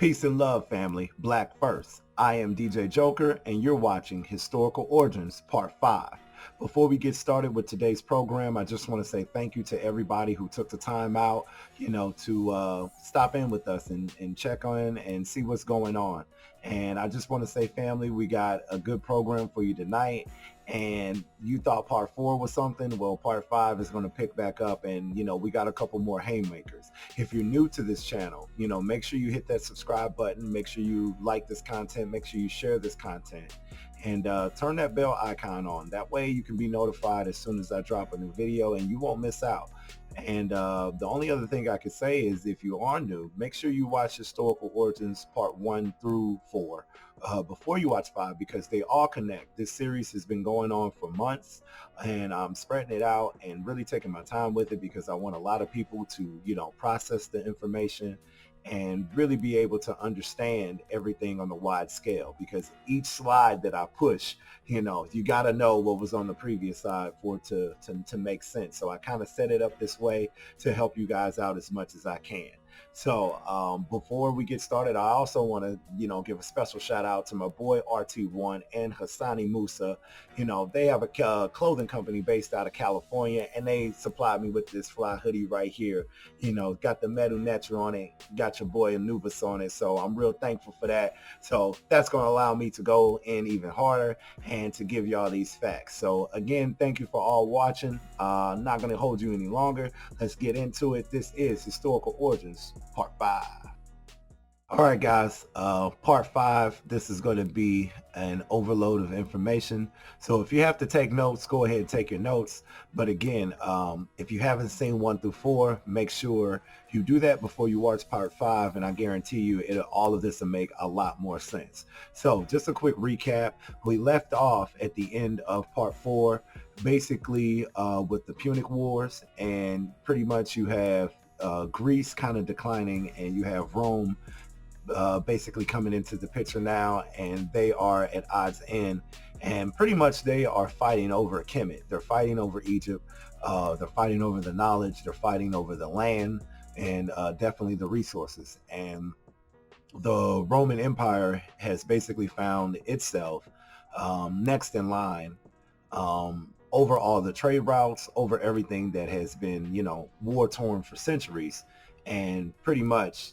Peace and love, family. Black first. I am DJ Joker, and you're watching Historical Origins Part 5. Before we get started with today's program, I just want to say thank you to everybody who took the time out, to stop in with us and check on and see what's going on. And I just want to say, family, we got a good program for you tonight. And you thought part 4 was something. Well, part 5 is going to pick back up, and we got a couple more haymakers. If you're new to this channel, make sure you hit that subscribe button. Make sure you like this content. Make sure you share this content, and turn that bell icon on. That way you can be notified as soon as I drop a new video, and you won't miss out. And the only other thing I could say is, if you are new, make sure you watch Historical Origins Part 1 through 4 before you watch 5, because they all connect. This series has been going on for months, and I'm spreading it out and really taking my time with it, because I want a lot of people to, process the information and really be able to understand everything on a wide scale, because each slide that I push, you got to know what was on the previous side for it to make sense. So I kind of set it up this way to help you guys out as much as I can. So before we get started, I also want to, give a special shout out to my boy RT1 and Hassani Musa. They have a clothing company based out of California, and they supplied me with this fly hoodie right here. Got the Metal Netra on it, got your boy Anubis on it. So I'm real thankful for that. So that's going to allow me to go in even harder and to give y'all these facts. So again, thank you for all watching. Not going to hold you any longer. Let's get into it. This is Historical Origins Part 5. All right, guys, Part 5, this is going to be an overload of information. So if you have to take notes, go ahead and take your notes. But again, if you haven't seen 1 through 4, make sure you do that before you watch Part 5, and I guarantee you all of this will make a lot more sense. So just a quick recap. We left off at the end of Part 4, basically with the Punic Wars, and pretty much you have Greece kind of declining, and you have Rome basically coming into the picture now, and they are at odds end, and pretty much they are fighting over Kemet. They're fighting over Egypt. They're fighting over the knowledge. They're fighting over the land, and definitely the resources. And the Roman Empire has basically found itself next in line over all the trade routes, over everything that has been, war torn for centuries. And pretty much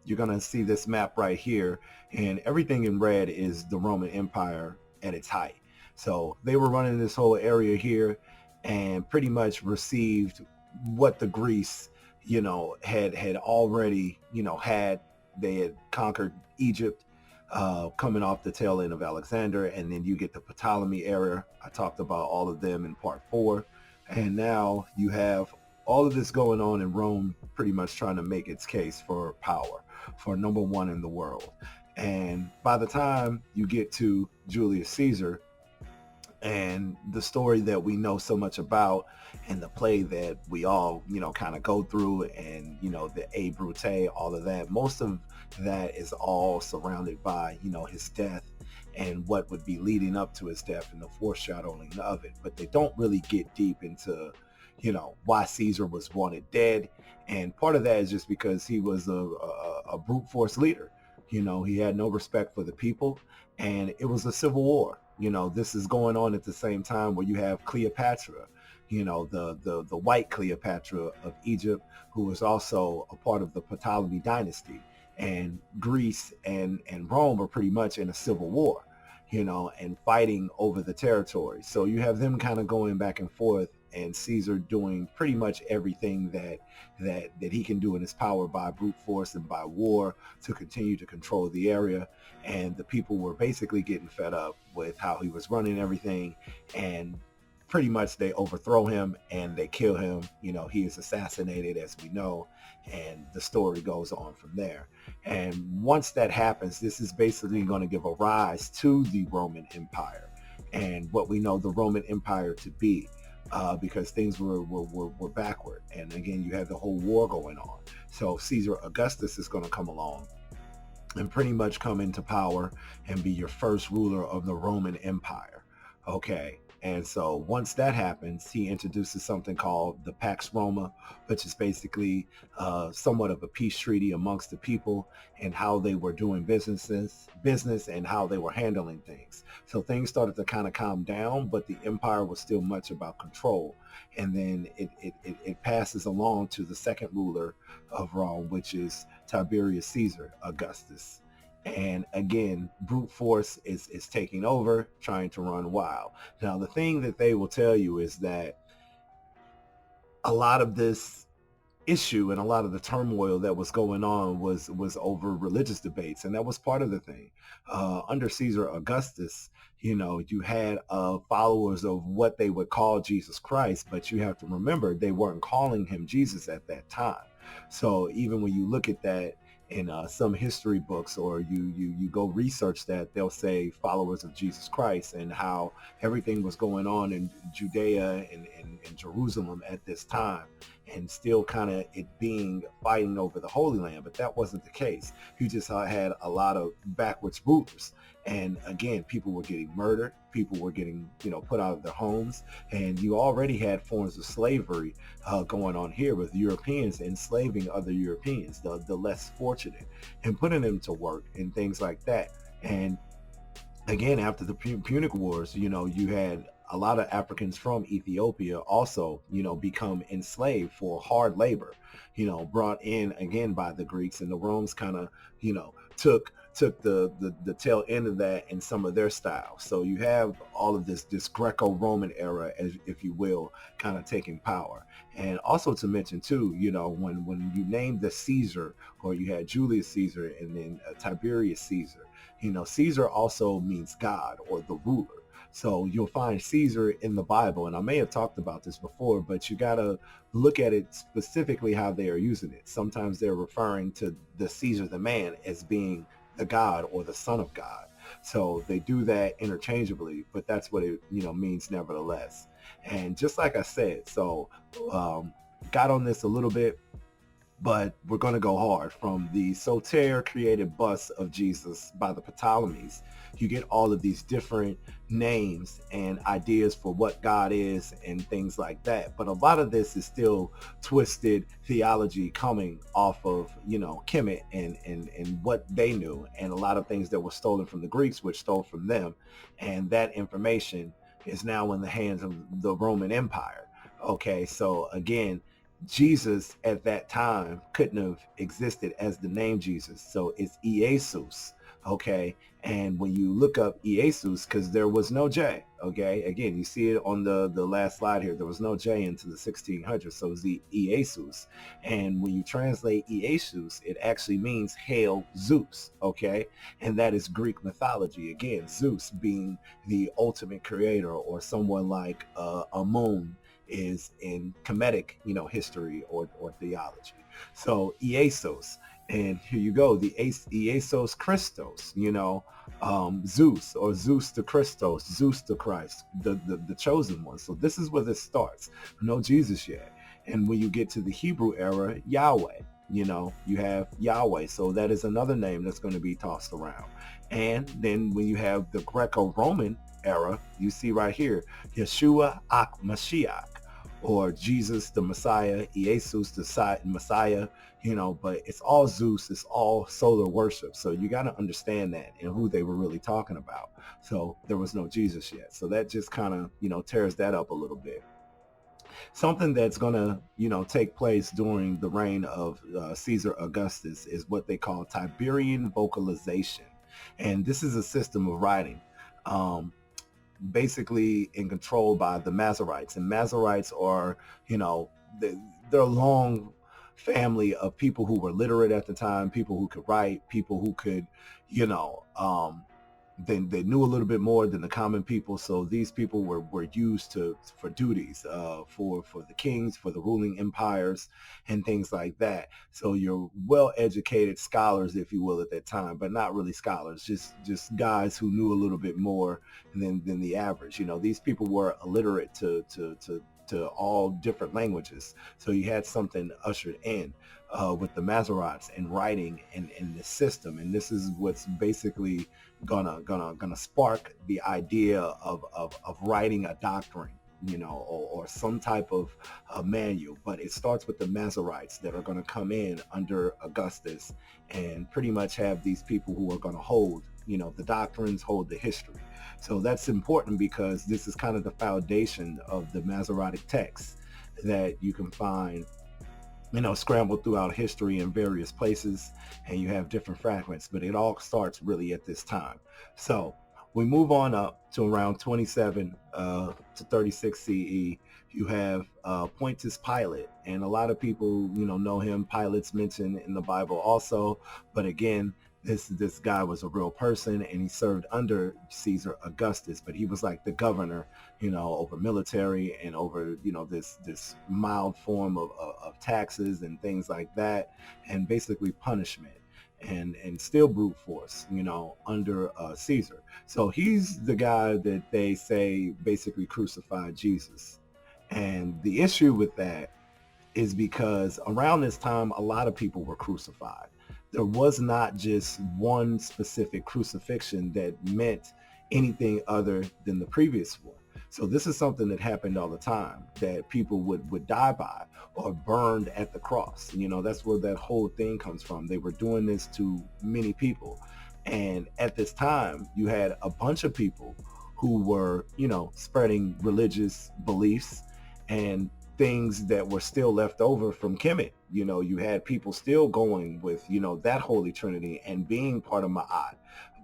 you're going to see this map right here, and everything in red is the Roman Empire at its height. So they were running this whole area here, and pretty much received what the Greece, had already, they had conquered Egypt, coming off the tail end of Alexander, and then you get the Ptolemy era. I talked about all of them in Part 4, and now you have all of this going on in Rome, pretty much trying to make its case for power, for number 1 in the world. And by the time you get to Julius Caesar and the story that we know so much about, and the play that we all, kind of go through, and, the A Brute, all of that, most of that is all surrounded by, his death and what would be leading up to his death and the foreshadowing of it. But they don't really get deep into, why Caesar was wanted dead. And part of that is just because he was a brute force leader. He had no respect for the people, and it was a civil war. This is going on at the same time where you have Cleopatra, the white Cleopatra of Egypt, who was also a part of the Ptolemy dynasty. And Greece and Rome are pretty much in a civil war, and fighting over the territory. So you have them kind of going back and forth, and Caesar doing pretty much everything that he can do in his power by brute force and by war to continue to control the area. And the people were basically getting fed up with how he was running everything, and pretty much they overthrow him and they kill him. He is assassinated, as we know, and the story goes on from there. And once that happens, this is basically going to give a rise to the Roman Empire and what we know the Roman Empire to be. Because things were backward. And again, you have the whole war going on. So Caesar Augustus is going to come along and pretty much come into power and be your first ruler of the Roman Empire. Okay. And so once that happens, he introduces something called the Pax Roma, which is basically somewhat of a peace treaty amongst the people and how they were doing business and how they were handling things. So things started to kind of calm down, but the empire was still much about control. And then it passes along to the second ruler of Rome, which is Tiberius Caesar Augustus. And again, brute force is taking over, trying to run wild. Now, the thing that they will tell you is that a lot of this issue and a lot of the turmoil that was going on was over religious debates, and that was part of the thing. Under Caesar Augustus, you had followers of what they would call Jesus Christ, but you have to remember they weren't calling him Jesus at that time. So even when you look at that in some history books, or you go research that, they'll say followers of Jesus Christ, and how everything was going on in Judea and Jerusalem at this time, and still kind of it being fighting over the Holy Land. But that wasn't the case. You just had a lot of backwards rulers. And again, people were getting murdered. People were getting, put out of their homes. And you already had forms of slavery going on here, with Europeans enslaving other Europeans, the less fortunate, and putting them to work and things like that. And again, after the Punic Wars, you had a lot of Africans from Ethiopia also, become enslaved for hard labor, brought in again by the Greeks, and the Romans kind of, took the tail end of that in some of their style. So you have all of this Greco-Roman era, as if you will, kind of taking power. And also to mention too, when you named the Caesar, or you had Julius Caesar and then Tiberius Caesar, Caesar also means God or the ruler. So you'll find Caesar in the Bible, and I may have talked about this before, but you got to look at it specifically how they are using it. Sometimes they're referring to the Caesar, the man, as being the God or the son of God. So they do that interchangeably, but that's what it means nevertheless. And just like I said, so got on this a little bit, but we're going to go hard. From the Soter created bust of Jesus by the Ptolemies, you get all of these different names and ideas for what God is and things like that. But a lot of this is still twisted theology coming off of, Kemet and what they knew, and a lot of things that were stolen from the Greeks, which stole from them. And that information is now in the hands of the Roman Empire. Okay, so again, Jesus at that time couldn't have existed as the name Jesus. So it's Iesus. Okay. And when you look up Iesus, because there was no J, okay, again, you see it on the last slide here, there was no J into the 1600s. So it's the Iesus. And when you translate Iesus, it actually means hail Zeus. Okay. And that is Greek mythology. Again, Zeus being the ultimate creator, or someone like Amun is in Kemetic, history or theology. So Iesos, and here you go, the Iesos Christos, Zeus, or Zeus the Christos, Zeus the Christ, the chosen one. So this is where this starts. No Jesus yet. And when you get to the Hebrew era, Yahweh, you have Yahweh. So that is another name that's going to be tossed around. And then when you have the Greco-Roman era, you see right here, Yeshua Mashiach, or Jesus the Messiah, Iesus the Messiah, but it's all Zeus, it's all solar worship. So you got to understand that and who they were really talking about. So there was no Jesus yet. So that just kind of, tears that up a little bit. Something that's going to, take place during the reign of Caesar Augustus is what they call Tiberian vocalization. And this is a system of writing. Basically in control by the Masoretes. And Masoretes are, they're a long family of people who were literate at the time, people who could write, people who could, they knew a little bit more than the common people. So these people were used for duties, for the kings, for the ruling empires, and things like that. So you're well-educated scholars, if you will, at that time, but not really scholars, just guys who knew a little bit more than the average. These people were illiterate to to all different languages. So you had something ushered in with the Masoretes and writing and the system. And this is what's basically gonna spark the idea of writing a doctrine, or some type of manual. But it starts with the Masoretes that are going to come in under Augustus and pretty much have these people who are going to hold, the doctrines, hold the history. So that's important because this is kind of the foundation of the Masoretic texts that you can find, scrambled throughout history in various places, and you have different fragments, but it all starts really at this time. So we move on up to around 27 to 36 CE. You have Pontius Pilate, and a lot of people, know him. Pilate's mentioned in the Bible also, but again, this guy was a real person, and he served under Caesar Augustus, but he was like the governor, over military and over, this mild form of taxes and things like that, and basically punishment and still brute force, under Caesar. So he's the guy that they say basically crucified Jesus. And the issue with that is because around this time, a lot of people were crucified. There was not just one specific crucifixion that meant anything other than the previous one. So this is something that happened all the time, that people would die by or burned at the cross. That's where that whole thing comes from. They were doing this to many people. And at this time, you had a bunch of people who were, spreading religious beliefs and things that were still left over from Kemet. You had people still going with, that Holy Trinity and being part of Ma'at.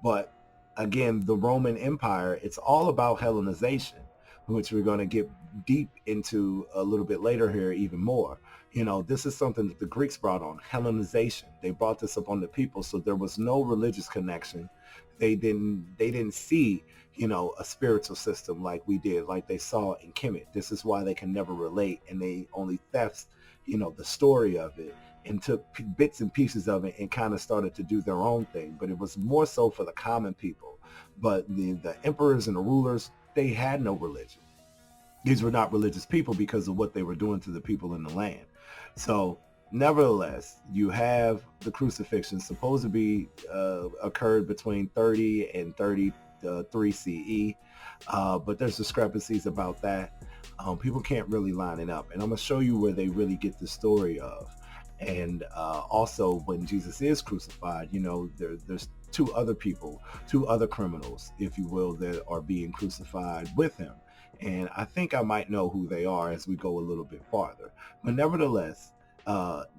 But again, the Roman Empire, it's all about Hellenization, which we're going to get deep into a little bit later here even more. This is something that the Greeks brought on, Hellenization. They brought this upon the people, so there was no religious connection. They didn't see, a spiritual system like we did, like they saw in Kemet. This is why they can never relate, and they only theft, the story of it and took bits and pieces of it and kind of started to do their own thing. But it was more so for the common people. But the emperors and the rulers, they had no religion. These were not religious people because of what they were doing to the people in the land. So nevertheless, you have the crucifixion supposed to be occurred between 30 and 33 CE, but there's discrepancies about that. People can't really line it up, and I'm going to show you where they really get the story of. And also, when Jesus is crucified, there's two other people, two other criminals, if you will, that are being crucified with him. And I think I might know who they are as we go a little bit farther. But nevertheless,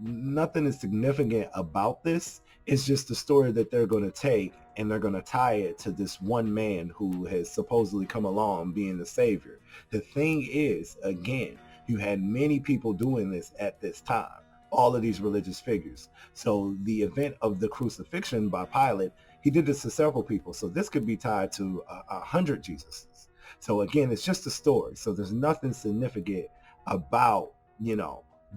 nothing is significant about this. It's just the story that they're going to take, and they're going to tie it to this one man who has supposedly come along being the savior. The thing is, again, you had many people doing this at this time, all of these religious figures. So the event of the crucifixion by Pilate, he did this to several people. So this could be tied to 100 Jesuses. So again, it's just a story. So there's nothing significant about,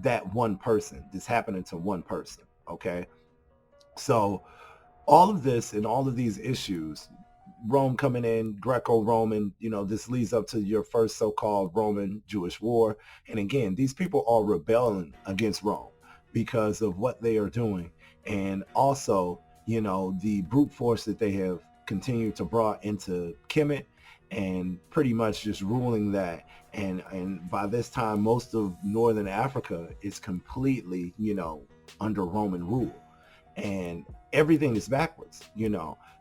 that one person, this happening to one person. Okay. So all of this and all of these issues, Rome coming in, Greco-Roman, this leads up to your first so-called Roman-Jewish war. And again, these people are rebelling against Rome because of what they are doing. And also, the brute force that they have continued to brought into Kemet and pretty much just ruling that. And by this time, most of Northern Africa is completely, under Roman rule. And everything is backwards,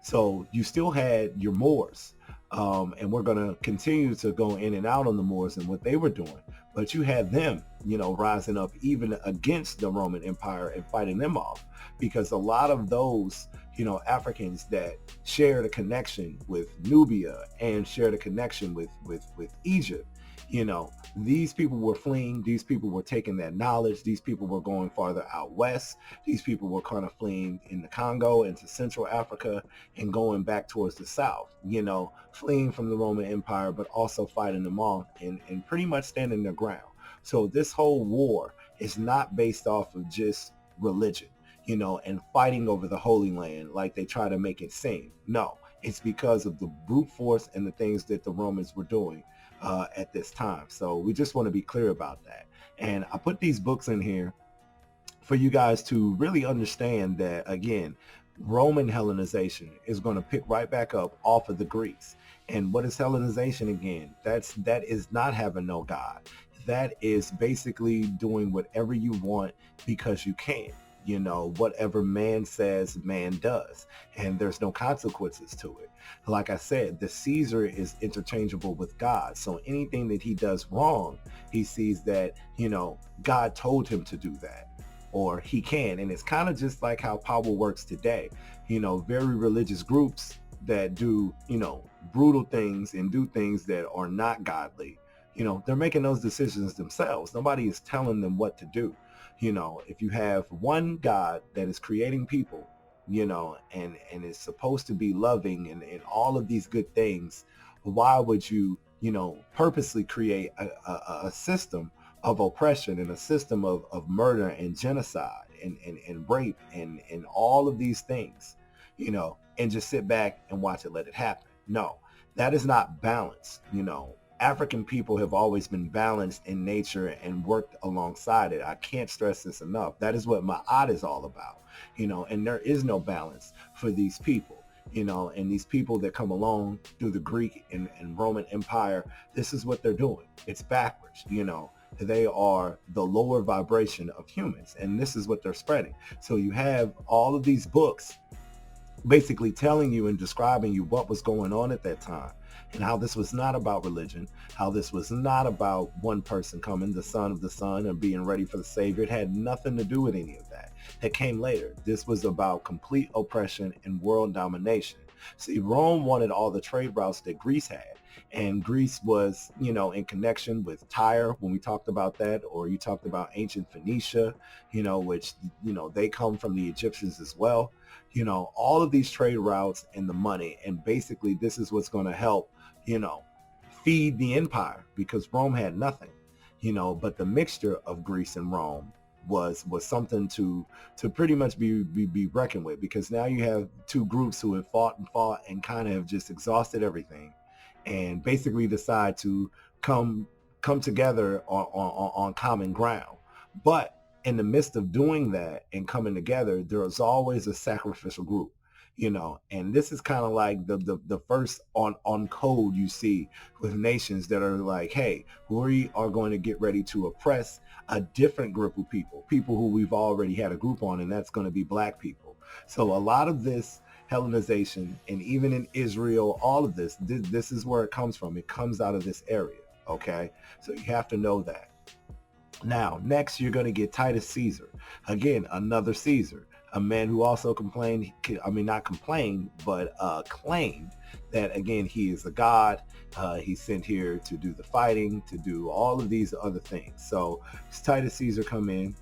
So you still had your Moors, and we're going to continue to go in and out on the Moors and what they were doing. But you had them, rising up even against the Roman Empire and fighting them off, because a lot of those, Africans that shared a connection with Nubia and shared a connection with Egypt, these people were fleeing. These people were taking that knowledge. These people were going farther out west. These people were kind of fleeing in the Congo into Central Africa and going back towards the south, fleeing from the Roman Empire, but also fighting them off and pretty much standing their ground. So this whole war is not based off of just religion, and fighting over the Holy Land like they try to make it seem. No, it's because of the brute force and the things that the Romans were doing at this time. So we just want to be clear about that. And I put these books in here for you guys to really understand that, again, Roman Hellenization is going to pick right back up off of the Greeks. And what is Hellenization again? That is not having no God. That is basically doing whatever you want because you can. You know, whatever man says, man does. And there's no consequences to it. Like I said, the Caesar is interchangeable with God. So anything that he does wrong, he sees that, you know, God told him to do that, or he can. And it's kind of just like how power works today. You know, very religious groups that do, you know, brutal things and do things that are not godly, you know, they're making those decisions themselves. Nobody is telling them what to do. You know, if you have one God that is creating people, you know, and is supposed to be loving and all of these good things, why would you, you know, purposely create a system of oppression and a system of murder and genocide and rape and all of these things, you know, and just sit back and watch it, let it happen? No, that is not balance. You know, African people have always been balanced in nature and worked alongside it. I can't stress this enough. That is what Ma'at is all about, you know, and there is no balance for these people. You know, and these people that come along through the Greek and Roman Empire, this is what they're doing. It's backwards, you know. They are the lower vibration of humans, and this is what they're spreading. So you have all of these books basically telling you and describing you what was going on at that time, and how this was not about religion, how this was not about one person coming, the son of the son, and being ready for the savior. It had nothing to do with any of that. That came later. This was about complete oppression and world domination. See, Rome wanted all the trade routes that Greece had, and Greece was, you know, in connection with Tyre when we talked about that, or you talked about ancient Phoenicia, you know, which, you know, they come from the Egyptians as well. You know, all of these trade routes and the money, and basically this is what's going to help, you know, feed the empire, because Rome had nothing, you know. But the mixture of Greece and Rome was something to pretty much be reckoned with, because now you have two groups who have fought and kind of have just exhausted everything, and basically decide to come together on common ground. But in the midst of doing that and coming together, there is always a sacrificial group, you know. And this is kind of like the first on code you see with nations that are like, hey, we are going to get ready to oppress a different group of people who we've already had a group on, and that's going to be black people. So a lot of this Hellenization, and even in Israel, all of this is where it comes from. It comes out of this area. Okay, so you have to know that. Now, next, you're going to get Titus Caesar. Again, another Caesar, a man who also complained, I mean, not complained, but claimed that, again, he is a god. He's sent here to do the fighting, to do all of these other things. So Titus Caesar come in,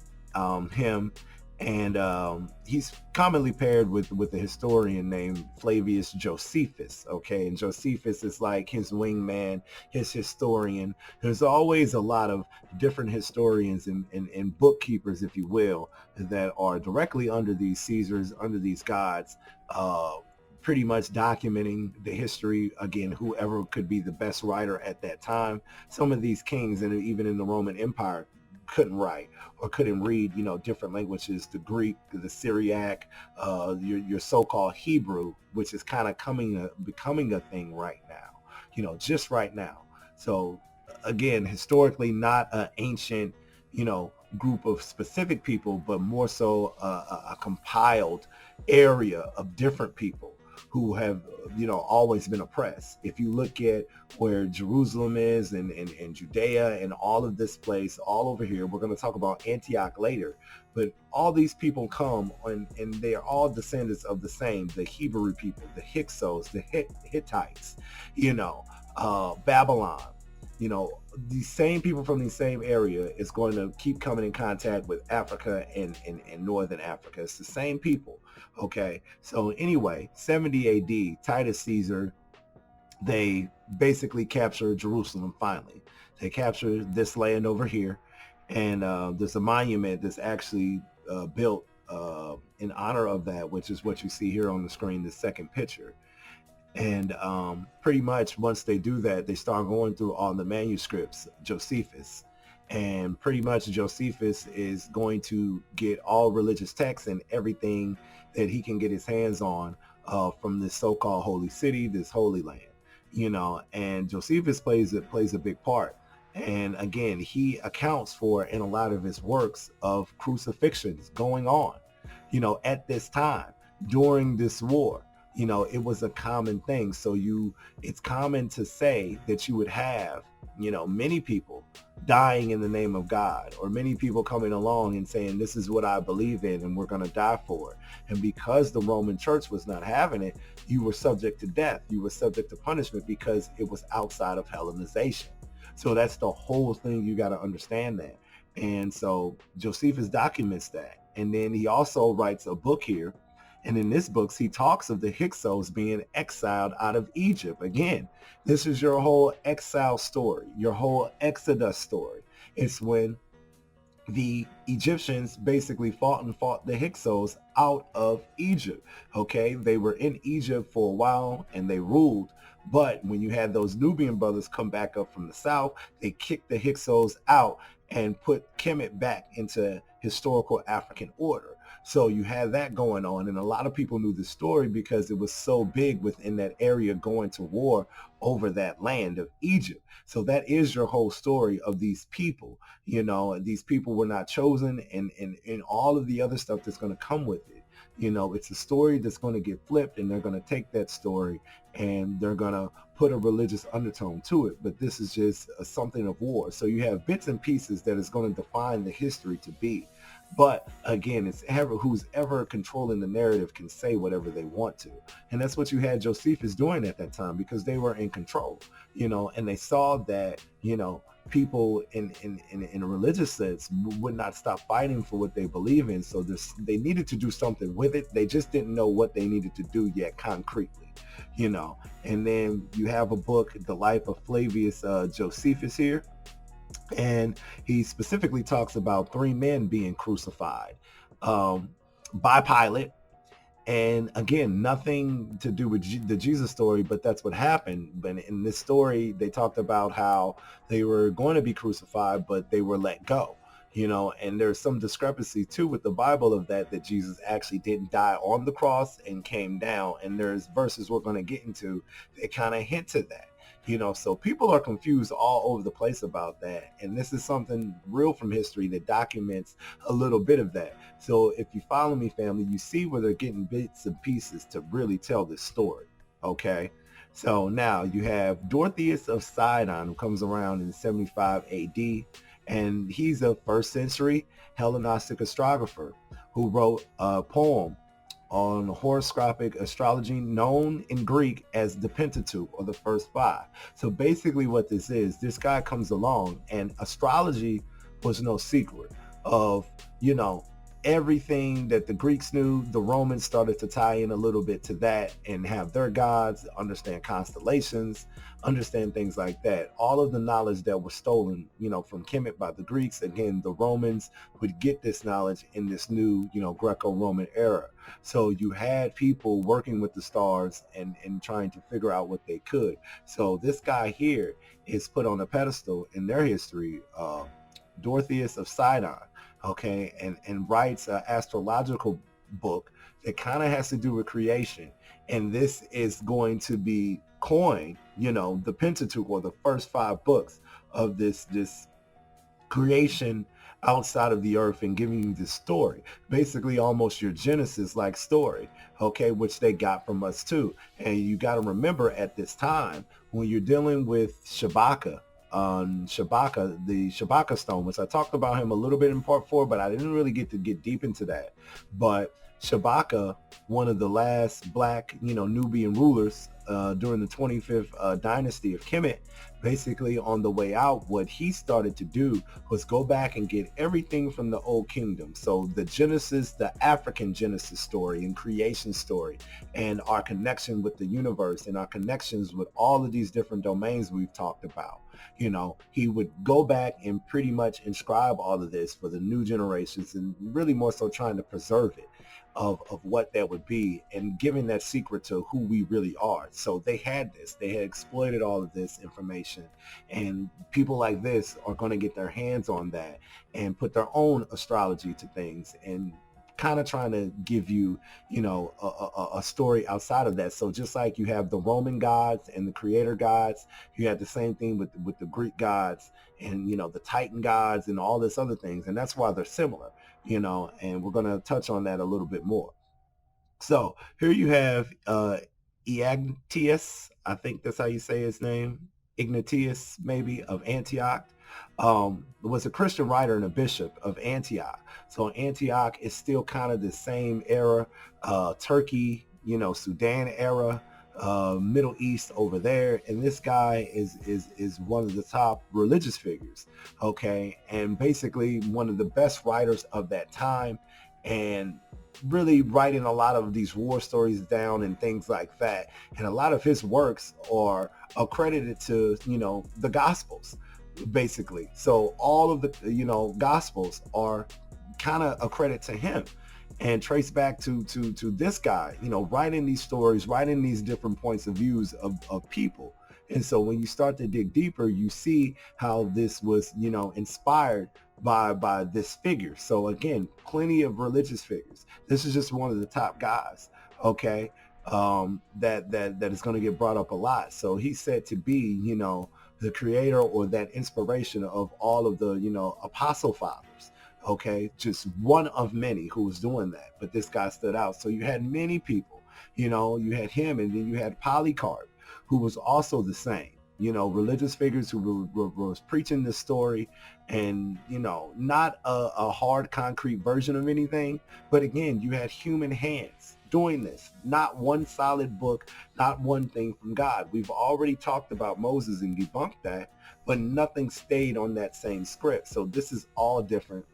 him, and he's commonly paired with a historian named Flavius Josephus. Okay, and Josephus is like his wingman, his historian. There's always a lot of different historians and bookkeepers, if you will, that are directly under these Caesars, under these gods, pretty much documenting the history. Again, whoever could be the best writer at that time. Some of these kings, and even in the Roman Empire, couldn't write or couldn't read, you know, different languages, the Greek, the Syriac, your so-called Hebrew, which is kind of becoming a thing right now, you know, just right now. So again, historically not an ancient, you know, group of specific people, but more so a compiled area of different people who have, you know, always been oppressed. If you look at where Jerusalem is and Judea and all of this place, all over here, we're going to talk about Antioch later, but all these people come and they are all descendants of the same, the Hebrew people, the Hyksos, the Hittites, you know, Babylon. You know, these same people from the same area is going to keep coming in contact with Africa and Northern Africa. It's the same people. Okay. So anyway, 70 AD, Titus Caesar, they basically captured Jerusalem finally. They captured this land over here. And there's a monument that's actually built in honor of that, which is what you see here on the screen, the second picture. And pretty much once they do that, they start going through all the manuscripts, Josephus. And pretty much Josephus is going to get all religious texts and everything that he can get his hands on from this so-called holy city, this holy land, and Josephus plays a big part. And again, he accounts for in a lot of his works of crucifixions going on, at this time during this war. It was a common thing. So it's common to say that you would have, many people dying in the name of God, or many people coming along and saying, this is what I believe in and we're going to die for it. And because the Roman church was not having it, you were subject to death. You were subject to punishment because it was outside of Hellenization. So that's the whole thing. You got to understand that. And so Josephus documents that. And then he also writes a book here. And in this book, he talks of the Hyksos being exiled out of Egypt. Again, this is your whole exile story, your whole Exodus story. It's when the Egyptians basically fought the Hyksos out of Egypt. Okay, they were in Egypt for a while and they ruled. But when you had those Nubian brothers come back up from the south, they kicked the Hyksos out and put Kemet back into historical African order. So you had that going on, and a lot of people knew the story because it was so big within that area going to war over that land of Egypt. So that is your whole story of these people. These people were not chosen, and all of the other stuff that's going to come with it. It's a story that's going to get flipped, and they're going to take that story and they're going to put a religious undertone to it. But this is just something of war. So you have bits and pieces that is going to define the history to be. But again, it's who's ever controlling the narrative can say whatever they want to. And that's what you had Josephus doing at that time, because they were in control, and they saw that, people in a religious sense would not stop fighting for what they believe in. So they needed to do something with it. They just didn't know what they needed to do yet concretely, and then you have a book, The Life of Flavius Josephus here. And he specifically talks about three men being crucified by Pilate. And again, nothing to do with the Jesus story, but that's what happened. But in this story, they talked about how they were going to be crucified, but they were let go. And there's some discrepancy too with the Bible of that Jesus actually didn't die on the cross and came down. And there's verses we're going to get into that kind of hint to that. So people are confused all over the place about that. And this is something real from history that documents a little bit of that. So if you follow me, family, you see where they're getting bits and pieces to really tell this story. Okay. So now you have Dorotheus of Sidon, who comes around in 75 AD. And he's a first century Hellenistic astrographer who wrote a poem on horoscopic astrology known in Greek as the Pentateuch, or the first five. So basically what this guy comes along, and astrology was no secret of, everything that the Greeks knew. The Romans started to tie in a little bit to that and have their gods, understand constellations, understand things like that. All of the knowledge that was stolen, from Kemet by the Greeks, again, the Romans would get this knowledge in this new, Greco-Roman era. So you had people working with the stars and trying to figure out what they could. So this guy here is put on a pedestal in their history, Dorotheus of Sidon, okay, and writes an astrological book that kind of has to do with creation. And this is going to be coined, the Pentateuch, or the first five books of this creation outside of the earth, and giving you this story, basically almost your Genesis like story, okay, which they got from us too. And you got to remember, at this time, when you're dealing with Shabaka, the Shabaka stone, which I talked about him a little bit in part 4, but I didn't really get deep into that. But Shabaka, one of the last black, Nubian rulers during the 25th dynasty of Kemet, basically on the way out, what he started to do was go back and get everything from the old kingdom. So the Genesis, the African Genesis story and creation story, and our connection with the universe, and our connections with all of these different domains we've talked about. He would go back and pretty much inscribe all of this for the new generations, and really more so trying to preserve it. of what that would be and giving that secret to who we really are. So they had this, they had exploited all of this information, and people like this are going to get their hands on that and put their own astrology to things and kind of trying to give you, a story outside of that. So just like you have the Roman gods and the creator gods, you had the same thing with the Greek gods and, the Titan gods and all this other things. And that's why they're similar, and we're going to touch on that a little bit more. So here you have Ignatius, I think that's how you say his name, Ignatius maybe, of Antioch, was a Christian writer and a bishop of Antioch. So Antioch is still kind of the same era, Turkey, Sudan era, Middle East over there. And this guy is one of the top religious figures, okay, and basically one of the best writers of that time, and really writing a lot of these war stories down and things like that. And a lot of his works are accredited to, the Gospels, basically. So all of the, Gospels are kind of a credit to him and trace back to this guy, writing these stories, writing these different points of views of people. And so when you start to dig deeper, you see how this was, inspired by this figure. So again, plenty of religious figures. This is just one of the top guys, okay, that is going to get brought up a lot. So he's said to be, the creator or that inspiration of all of the, apostle fathers. Okay, just one of many who was doing that, but this guy stood out. So you had many people, you had him, and then you had Polycarp, who was also the same, religious figures who was preaching this story, and, not a hard concrete version of anything, but again, you had human hands doing this, not one solid book, not one thing from God. We've already talked about Moses and debunked that, but nothing stayed on that same script. So this is all different.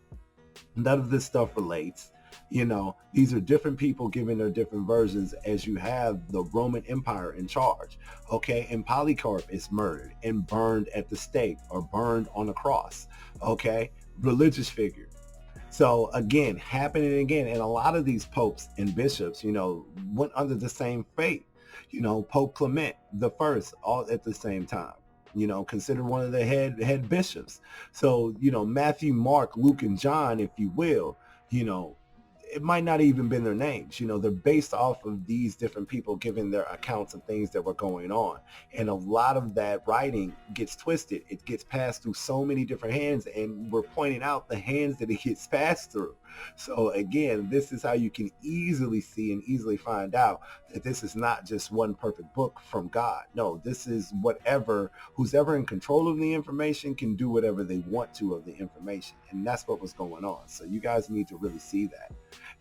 None of this stuff relates. These are different people giving their different versions as you have the Roman Empire in charge. Okay, and Polycarp is murdered and burned at the stake or burned on a cross. Okay, religious figure. So again, happening again, and a lot of these popes and bishops, went under the same fate. Pope Clement the First, all at the same time. Considered one of the head bishops. So, Matthew, Mark, Luke, and John, if you will, it might not even been their names. They're based off of these different people giving their accounts of things that were going on. And a lot of that writing gets twisted. It gets passed through so many different hands, and we're pointing out the hands that it gets passed through. So again, this is how you can easily see and easily find out that this is not just one perfect book from God. No, this is who's ever in control of the information can do whatever they want to of the information. And that's what was going on. So you guys need to really see that.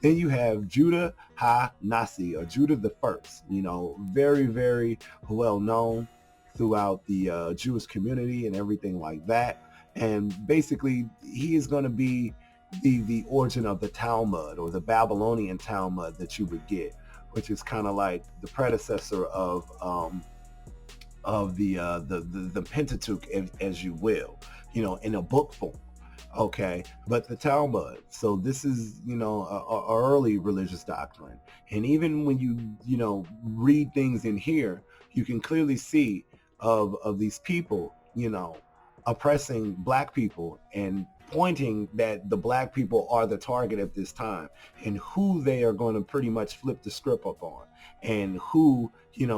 Then you have Judah Ha-Nasi, or Judah the First, very, very well known throughout the Jewish community and everything like that. And basically, he is going to be the origin of the Talmud, or the Babylonian Talmud that you would get, which is kind of like the predecessor of the Pentateuch, as you will, in a book form. Okay, but the Talmud. So this is, a early religious doctrine. And even when you read things in here, you can clearly see of these people, oppressing black people and pointing that the black people are the target at this time, and who they are going to pretty much flip the script up on, and who,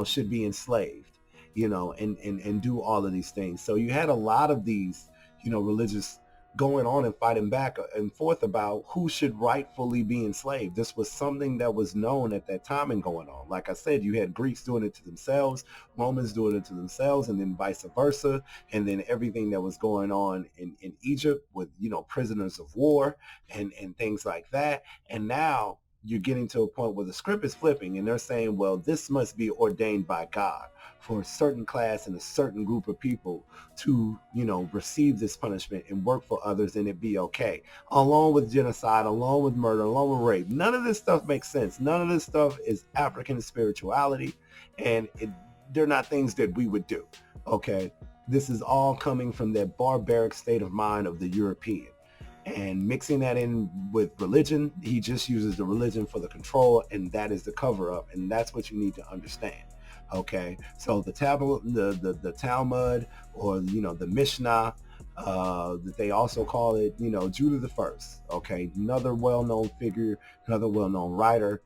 should be enslaved, and do all of these things. So you had a lot of these, religious going on and fighting back and forth about who should rightfully be enslaved. This was something that was known at that time and going on. Like I said, you had Greeks doing it to themselves, Romans doing it to themselves, and then vice versa. And then everything that was going on in Egypt with, prisoners of war and things like that. And now you're getting to a point where the script is flipping, and they're saying, well, this must be ordained by God for a certain class and a certain group of people to, receive this punishment and work for others, and it be okay. Along with genocide, along with murder, along with rape. None of this stuff makes sense. None of this stuff is African spirituality, and they're not things that we would do. Okay. This is all coming from that barbaric state of mind of the European. and mixing that in with religion. He just uses the religion for the control, and that is the cover up, and that's what you need to understand. Okay, so the Talmud, or the Mishnah, that they also call it, Judah the First. Okay, another well-known figure, another well-known writer.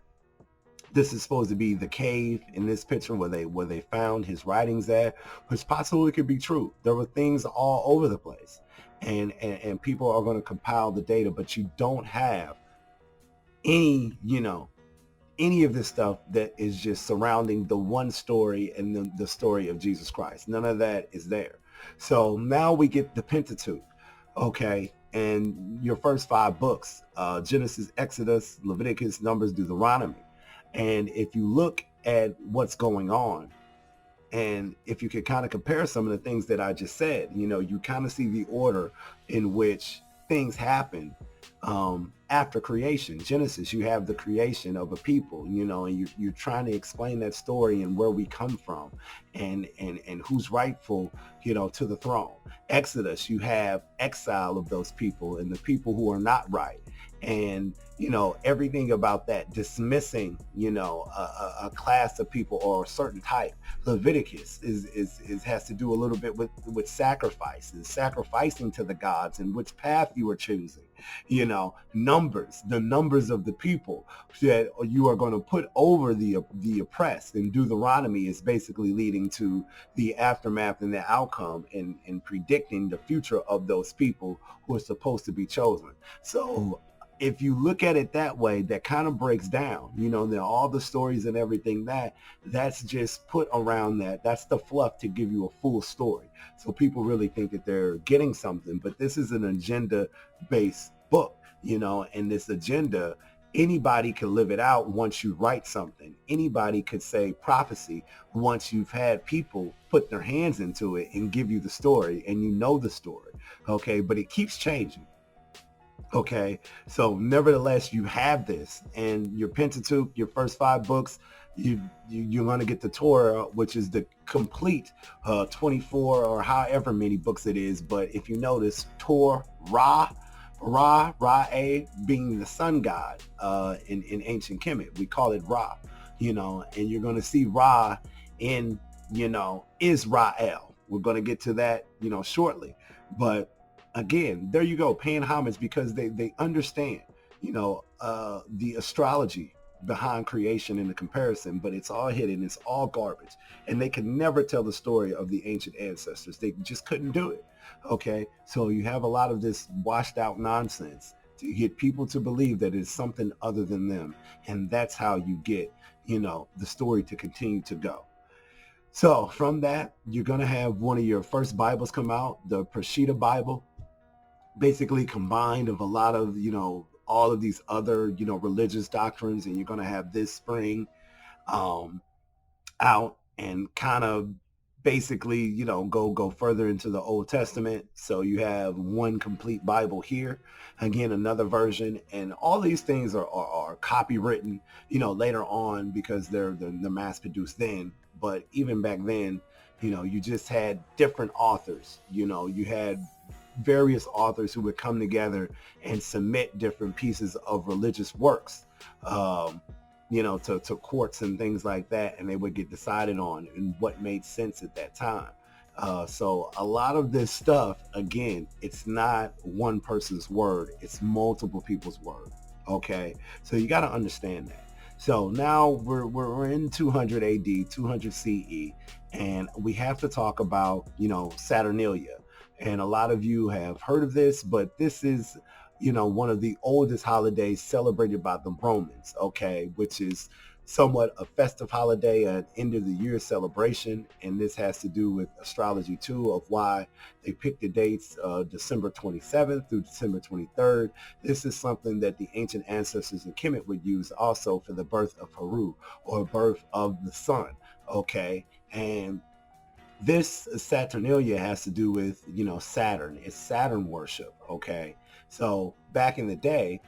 This is supposed to be the cave in this picture where they found his writings at, which possibly could be true. There were things all over the place, and people are going to compile the data, but you don't have any any of this stuff that is just surrounding the one story and the story of Jesus Christ. None of that is there. So now we get the Pentateuch, okay, and your first 5 books, Genesis, Exodus, Leviticus, Numbers, Deuteronomy. And if you look at what's going on, and if you could kind of compare some of the things that I just said, you kind of see the order in which things happen after creation. Genesis, you have the creation of a people, and you're trying to explain that story and where we come from, and who's rightful, to the throne. Exodus, you have exile of those people and the people who are not right, and everything about that, dismissing a class of people or a certain type. Leviticus is has to do a little bit with sacrifices, sacrificing to the gods, and which path you are choosing. Numbers, the numbers of the people that you are going to put over the oppressed. And Deuteronomy is basically leading to the aftermath and the outcome, and predicting the future of those people who are supposed to be chosen. So if you look at it that way, that kind of breaks down, all the stories and everything that's just put around that. That's the fluff to give you a full story. So people really think that they're getting something, but this is an agenda-based book, and this agenda, anybody can live it out once you write something. Anybody could say prophecy once you've had people put their hands into it and give you the story, and the story, okay? But it keeps changing. Okay, so nevertheless, you have this, and your Pentateuch, your first 5 books, you're going to get the Torah, which is the complete 24 or however many books it is. But if you notice, Torah, Ra-A, being the sun god in ancient Kemet, we call it Ra, and you're going to see Ra in, Israel. We're going to get to that, shortly. But again, there you go, paying homage, because they understand, the astrology behind creation and the comparison, but it's all hidden, it's all garbage. And they can never tell the story of the ancient ancestors. They just couldn't do it. Okay, so you have a lot of this washed out nonsense to get people to believe that it's something other than them. And that's how you get, the story to continue to go. So from that, you're going to have one of your first Bibles come out, the Peshitta Bible, basically combined of a lot of, all of these other, religious doctrines. And you're going to have this spring out, and kind of basically, go further into the Old Testament. So you have one complete Bible here, again, another version, and all these things are copywritten, later on, because they're mass produced then. But even back then, you just had different authors, you had various authors who would come together and submit different pieces of religious works, to courts and things like that, and they would get decided on and what made sense at that time. So a lot of this stuff, again, it's not one person's word, it's multiple people's word. Okay, so you got to understand that. So now we're in 200 AD, 200 CE, and we have to talk about, Saturnalia. And a lot of you have heard of this, but this is, one of the oldest holidays celebrated by the Romans, okay, which is somewhat a festive holiday, an end of the year celebration. And this has to do with astrology too, of why they picked the dates, December 27th through December 23rd. This is something that the ancient ancestors in Kemet would use also for the birth of Heru, or birth of the sun, okay? And this Saturnalia has to do with, Saturn. It's Saturn worship, okay? So back in the day,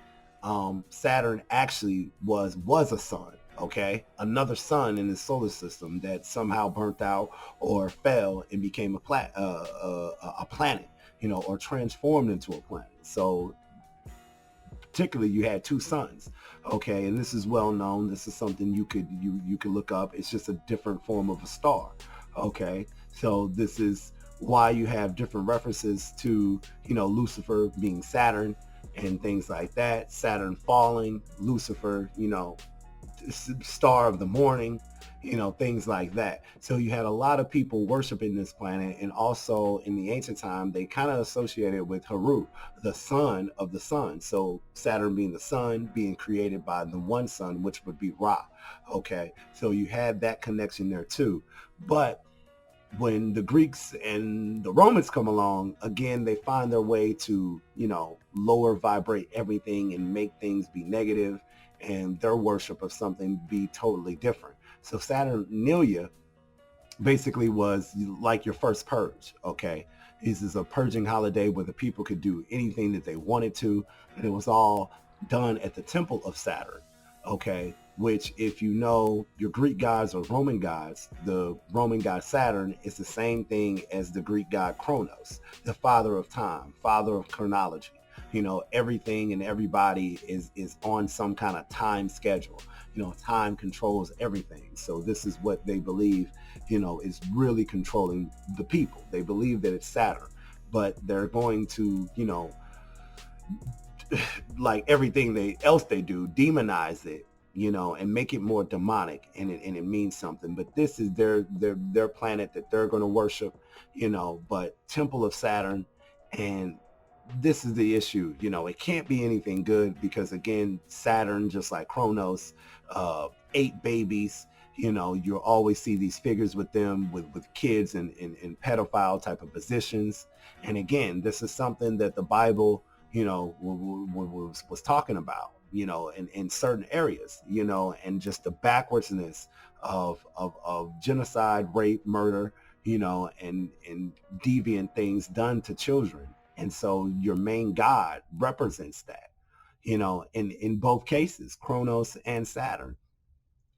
Saturn actually was a sun, okay? Another sun in the solar system that somehow burnt out or fell and became a planet, or transformed into a planet. So particularly you had two suns. Okay, and this is well known. This is something you could look up. It's just a different form of a star. Okay, so this is why you have different references to, Lucifer being Saturn and things like that. Saturn falling, Lucifer, star of the morning, things like that. So you had a lot of people worshiping this planet, and also in the ancient time, they kind of associated with Haru, the son of the sun. So Saturn being the sun, being created by the one sun, which would be Ra. Okay, so you had that connection there too. But when the Greeks and the Romans come along, again, they find their way to, lower vibrate everything and make things be negative, and their worship of something be totally different. So Saturnalia basically was like your first purge. Okay, this is a purging holiday where the people could do anything that they wanted to, and it was all done at the temple of Saturn. Okay, which, if you know your Greek gods or Roman gods, the Roman god Saturn is the same thing as the Greek god Kronos, the father of time, father of chronology. Everything and everybody is on some kind of time schedule. Time controls everything. So this is what they believe, is really controlling the people. They believe that it's Saturn, but they're going to, like everything else they do, demonize it, and make it more demonic, and it means something. But this is their planet that they're going to worship, but temple of Saturn. And this is the issue. It can't be anything good, because again, Saturn, just like Kronos, ate babies. You always see these figures with them with kids in pedophile type of positions. And again, this is something that the Bible, was talking about, in certain areas, and just the backwardsness of genocide, rape, murder, and deviant things done to children. And so your main god represents that, in both cases, Kronos and Saturn.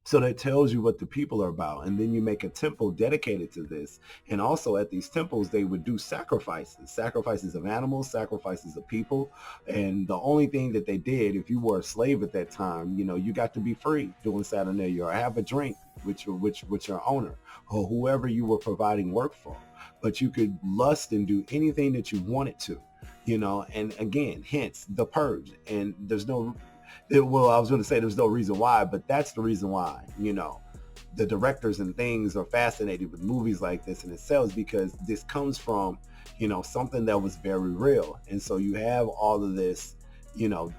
So that tells you what the people are about. And then you make a temple dedicated to this. And also at these temples, they would do sacrifices of animals, sacrifices of people. And the only thing that they did, if you were a slave at that time, you got to be free doing Saturnalia, or have a drink with your owner, or whoever you were providing work for. But you could lust and do anything that you wanted to, and again, hence the purge. And there's no, well, I was going to say there's no reason why, but that's the reason why, the directors and things are fascinated with movies like this and it sells, because this comes from, something that was very real. And so you have all of this,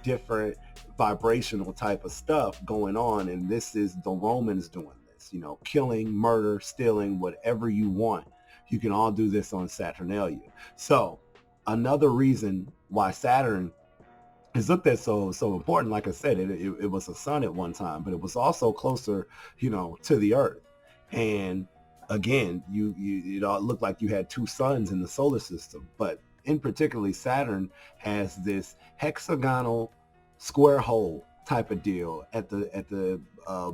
different vibrational type of stuff going on. And this is the Romans doing this, killing, murder, stealing, whatever you want. You can all do this on Saturnalia. So another reason why Saturn is looked at so important, like I said, it was a sun at one time, but it was also closer, to the Earth. And again, it all looked like you had two suns in the solar system. But in particularly, Saturn has this hexagonal square hole type of deal at the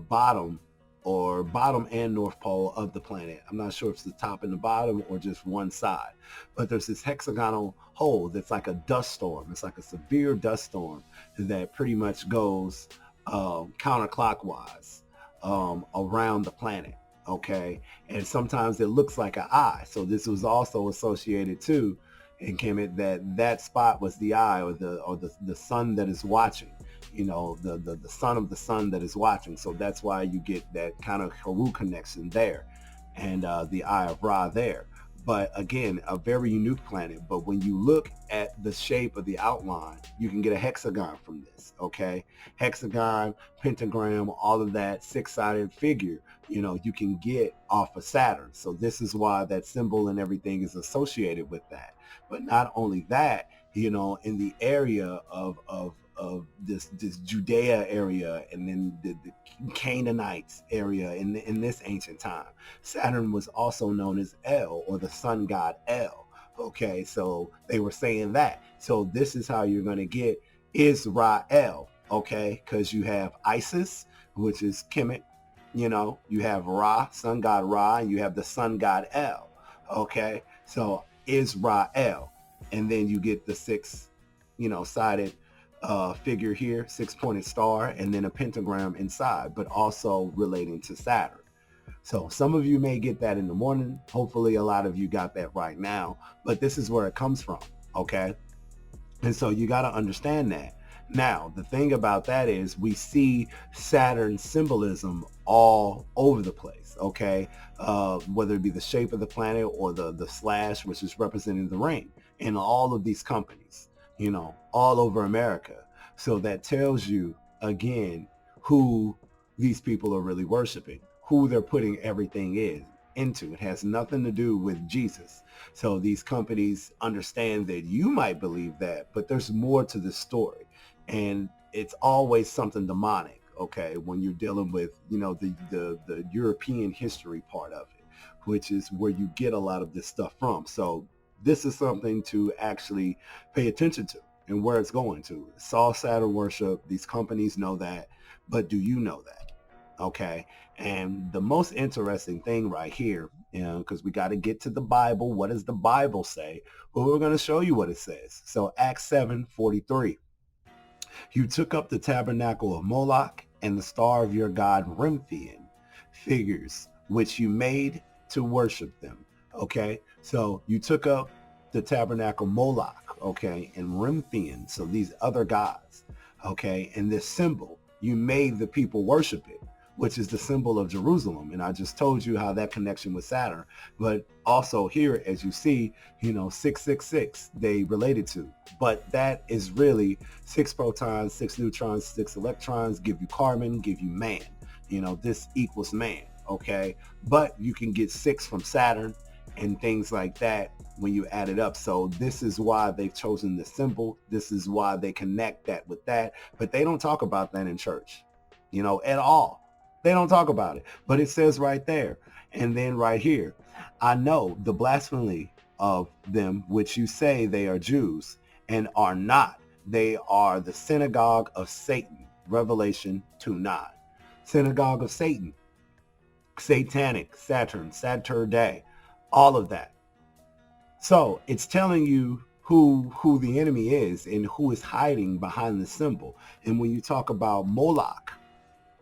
bottom, or bottom and north pole of the planet. I'm not sure if it's the top and the bottom or just one side, but there's this hexagonal hole that's like a dust storm. It's like a severe dust storm that pretty much goes counterclockwise around the planet. Okay, and sometimes it looks like an eye. So this was also associated too in Kemet, that spot was the eye, or the sun that is watching, the son of the sun that is watching. So that's why you get that kind of Haru connection there, and the Eye of Ra there. But again, a very unique planet. But when you look at the shape of the outline, you can get a hexagon from this. Okay, hexagon, pentagram, all of that six-sided figure, you can get off of Saturn. So this is why that symbol and everything is associated with that. But not only that, in the area of this Judea area, and then the Canaanites area in this ancient time, Saturn was also known as El, or the sun god El. Okay, so they were saying that. So this is how you're going to get Israel. Okay, because you have Isis, which is Kemet. You have Ra, sun god Ra, and you have the sun god El. Okay, so Israel, and then you get the six, sided figure here, six-pointed star, and then a pentagram inside, but also relating to Saturn. So some of you may get that in the morning. Hopefully a lot of you got that right now, but this is where it comes from, okay? And so you got to understand that. Now, the thing about that is we see Saturn symbolism all over the place, okay? Whether it be the shape of the planet or the slash, which is representing the ring in all of these companies, all over America. So that tells you, again, who these people are really worshiping, who they're putting everything into. It has nothing to do with Jesus. So these companies understand that you might believe that, but there's more to the story. And it's always something demonic, okay, when you're dealing with, the European history part of it, which is where you get a lot of this stuff from. So this is something to actually pay attention to and where it's going to. It's all Saturn worship. These companies know that, but do you know that? Okay. And the most interesting thing right here, because we got to get to the Bible. What does the Bible say? Well, we're going to show you what it says. So Acts 7:43. You took up the tabernacle of Moloch and the star of your god Remphian, figures which you made to worship them. Okay. So you took up the tabernacle Moloch, okay, and Remphian. So these other gods, okay, and this symbol, you made the people worship it, which is the symbol of Jerusalem. And I just told you how that connection with Saturn, but also here, as you see, 666, they related to, but that is really 6 protons, 6 neutrons, 6 electrons, give you carbon, give you man, this equals man. Okay. But you can get 6 from Saturn and things like that when you add it up. So this is why they've chosen the symbol. This is why they connect that with that, but they don't talk about that in church, at all. They don't talk about it, but it says right there. And then right here, I know the blasphemy of them, which you say they are Jews and are not. They are the synagogue of Satan. Revelation 2:9. Synagogue of Satan, satanic, Saturn, Saturday, all of that. So it's telling you who the enemy is and who is hiding behind the symbol. And when you talk about Moloch,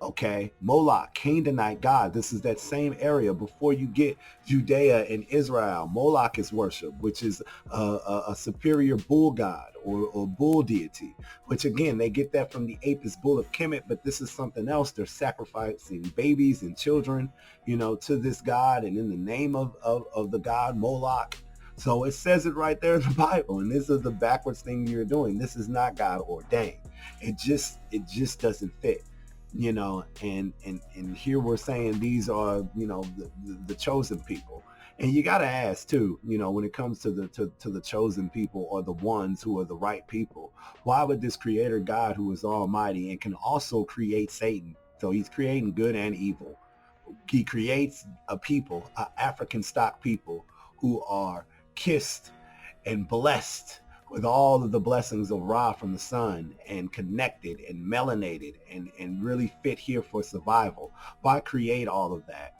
okay, Moloch, Canaanite god. This is that same area before you get Judea and Israel. Moloch is worship, which is a superior bull god or bull deity, which again, they get that from the Apis bull of Kemet, but this is something else. They're sacrificing babies and children, to this god and in the name of the god Moloch. So it says it right there in the Bible. And this is the backwards thing you're doing. This is not God ordained. It just doesn't fit. And here we're saying these are, the chosen people. And you got to ask too, when it comes to the chosen people or the ones who are the right people, why would this creator God, who is almighty and can also create Satan? So he's creating good and evil. He creates a people, African stock people who are kissed and blessed with all of the blessings of Ra from the sun and connected and melanated and really fit here for survival. Why create all of that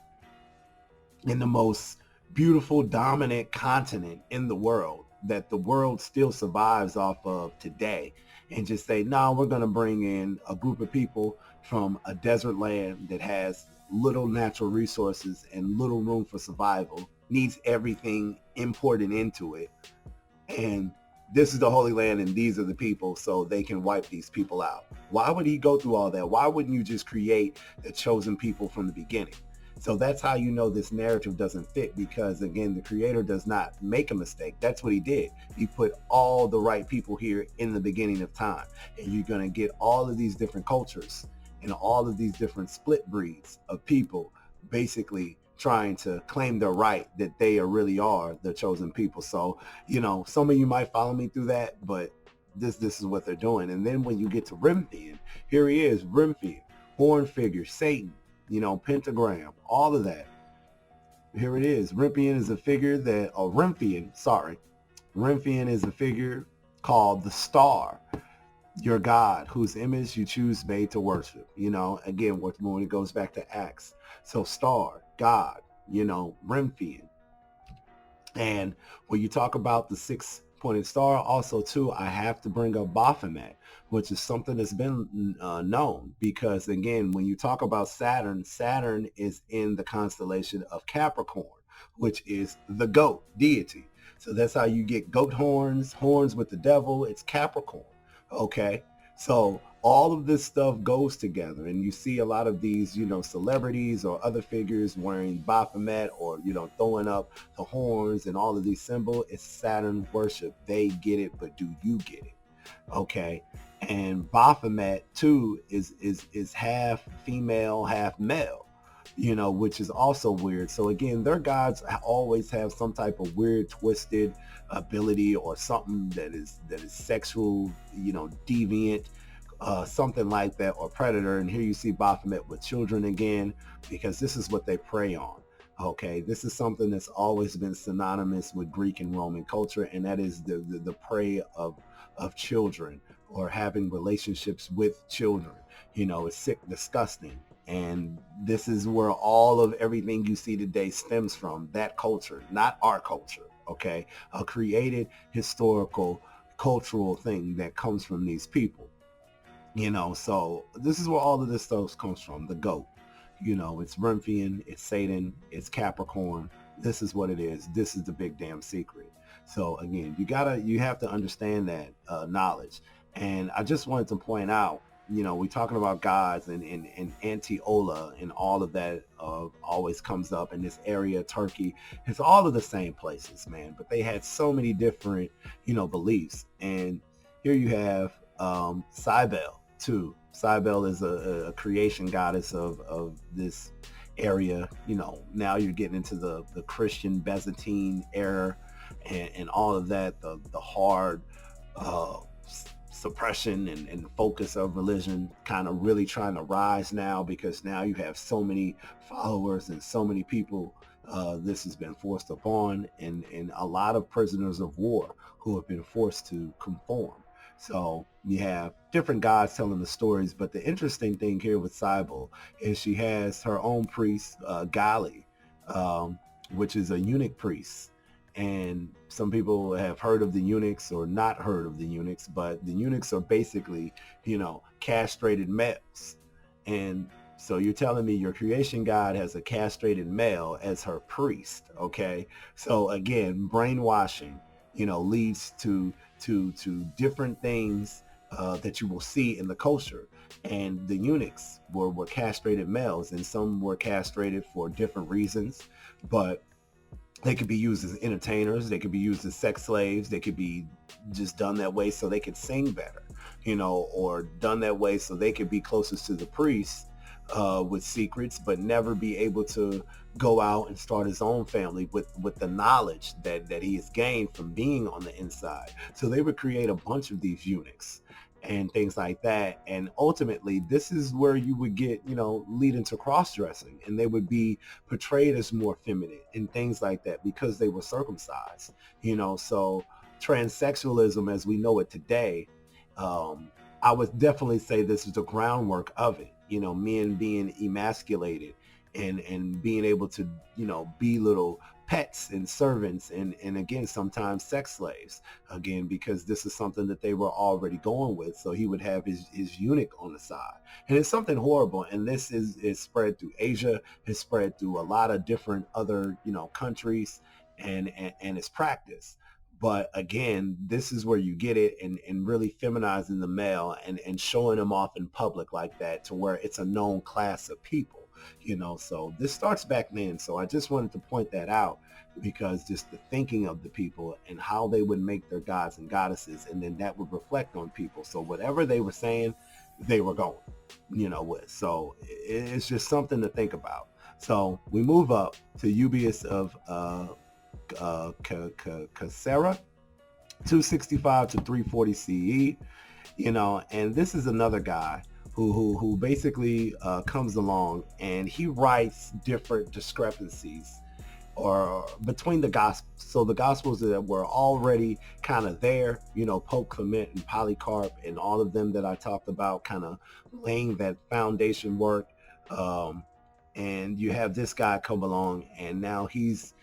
in the most beautiful, dominant continent in the world that the world still survives off of today and just say, no, we're going to bring in a group of people from a desert land that has little natural resources and little room for survival, needs everything imported into it. And this is the Holy Land and these are the people, so they can wipe these people out. Why would he go through all that? Why wouldn't you just create the chosen people from the beginning? So that's how you know this narrative doesn't fit, because again, the creator does not make a mistake. That's what he did. He put all the right people here in the beginning of time. And you're going to get all of these different cultures and all of these different split breeds of people basically trying to claim their right that they really are the chosen people. So, some of you might follow me through that, but this is what they're doing. And then when you get to Remphian, here he is, Remphian, horn figure, Satan, pentagram, all of that. Here it is. Remphian is a figure that, Remphian is a figure called the star, your God, whose image you choose made to worship. Again, when it goes back to Acts. So star, God, Remphian. And when you talk about the 6 pointed star. Also, too, I have to bring up Baphomet, which is something that's been known because, again, when you talk about Saturn, Saturn is in the constellation of Capricorn, which is the goat deity. So that's how you get goat horns, horns with the devil. It's Capricorn. Okay. So all of this stuff goes together, and you see a lot of these, celebrities or other figures wearing Baphomet or, throwing up the horns and all of these symbols. It's Saturn worship. They get it, but do you get it? Okay. And Baphomet too is half female, half male, which is also weird. So again, their gods always have some type of weird, twisted ability or something that is sexual, deviant, something like that, or predator. And here you see Baphomet with children again, because this is what they prey on. Okay, this is something that's always been synonymous with Greek and Roman culture, and that is the prey of children, or having relationships with children. It's sick, disgusting. And this is where all of everything you see today stems from, that culture, not our culture. Okay, a created historical cultural thing that comes from these people. So this is where all of this stuff comes from. The goat, it's Remphian, it's Satan, it's Capricorn. This is what it is. This is the big damn secret. So again, you have to understand that knowledge. And I just wanted to point out, we're talking about gods, and Antiola and all of that always comes up in this area. Turkey, it's all of the same places, man, but they had so many different, beliefs. And here you have Cybele too. Cybele is a creation goddess of this area. Now you're getting into the Christian Byzantine era, and all of that, the hard suppression and focus of religion kind of really trying to rise now, because now you have so many followers and so many people this has been forced upon, and a lot of prisoners of war who have been forced to conform. So you have different gods telling the stories, but the interesting thing here with Cybele is she has her own priest, Gali, which is a eunuch priest. And some people have heard of the eunuchs or not heard of the eunuchs, but the eunuchs are basically, castrated males. And so you're telling me your creation god has a castrated male as her priest, okay? So again, brainwashing, leads to different things that you will see in the culture. And the eunuchs were castrated males, and some were castrated for different reasons, but they could be used as entertainers. They could be used as sex slaves. They could be just done that way so they could sing better, or done that way so they could be closest to the priest with secrets, but never be able to go out and start his own family with the knowledge that he has gained from being on the inside. So they would create a bunch of these eunuchs and things like that. And ultimately, this is where you would get, lead into cross-dressing, and they would be portrayed as more feminine and things like that because they were circumcised, so transsexualism as we know it today, I would definitely say this is the groundwork of it, men being emasculated and being able to, be little pets and servants and again, sometimes sex slaves, again, because this is something that they were already going with. So he would have his eunuch on the side. And it's something horrible. And this is spread through Asia, it's spread through a lot of different other, countries, and it's practiced. But again, this is where you get it, and really feminizing the male and showing him off in public like that, to where it's a known class of people. So this starts back then. So I just wanted to point that out, because just the thinking of the people and how they would make their gods and goddesses, and then that would reflect on people. So whatever they were saying, they were going, with. So it's just something to think about. So we move up to Ubius of Caesarea, 265 to 340 CE, and this is another guy who basically comes along, and he writes different discrepancies or between the gospels. So the gospels that were already kind of there, Pope Clement and Polycarp and all of them that I talked about, kind of laying that foundation work. And you have this guy come along, and now he's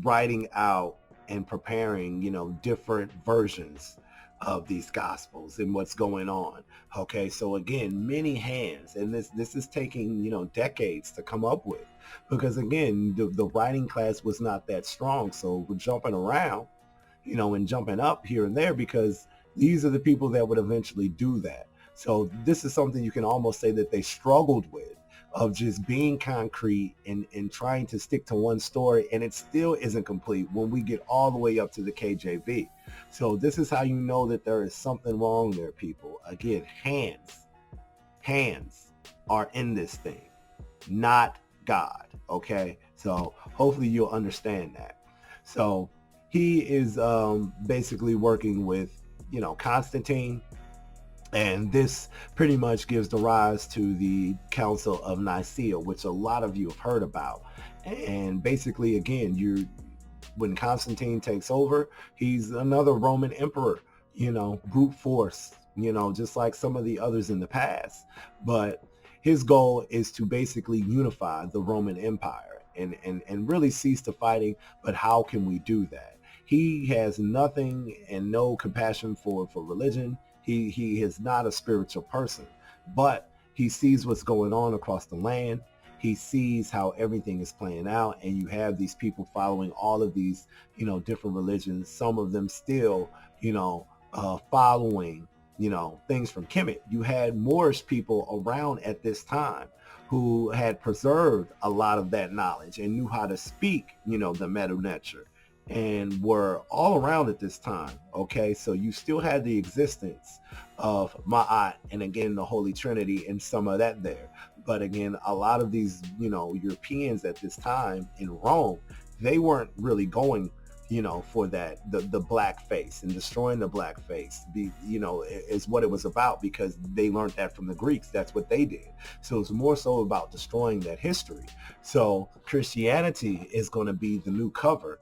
writing out and preparing, different versions of these gospels and what's going on. Okay, so again, many hands, and this is taking, decades to come up with, because again, the writing class was not that strong. So we're jumping around, and jumping up here and there, because these are the people that would eventually do that. So this is something you can almost say that they struggled with, of just being concrete and trying to stick to one story, and it still isn't complete when we get all the way up to the KJV. So this is how you know that there is something wrong there, people. Again, hands are in this thing, not God. Okay, so hopefully you'll understand that. So he is basically working with, Constantine, and this pretty much gives the rise to the Council of Nicaea, which a lot of you have heard about. And basically, again, when Constantine takes over, he's another Roman emperor, brute force, just like some of the others in the past. But his goal is to basically unify the Roman Empire and really cease the fighting. But how can we do that? He has nothing and no compassion for religion. He is not a spiritual person, but he sees what's going on across the land. He sees how everything is playing out, and you have these people following all of these, different religions. Some of them still, following, things from Kemet. You had Moorish people around at this time who had preserved a lot of that knowledge and knew how to speak, the Medu Neter, and were all around at this time. Okay, so you still had the existence of Ma'at and again the Holy Trinity and some of that there. But again, a lot of these, Europeans at this time in Rome, they weren't really going, for that, the black face and destroying the black face, is what it was about, because they learned that from the Greeks. That's what they did. So it's more so about destroying that history. So Christianity is going to be the new cover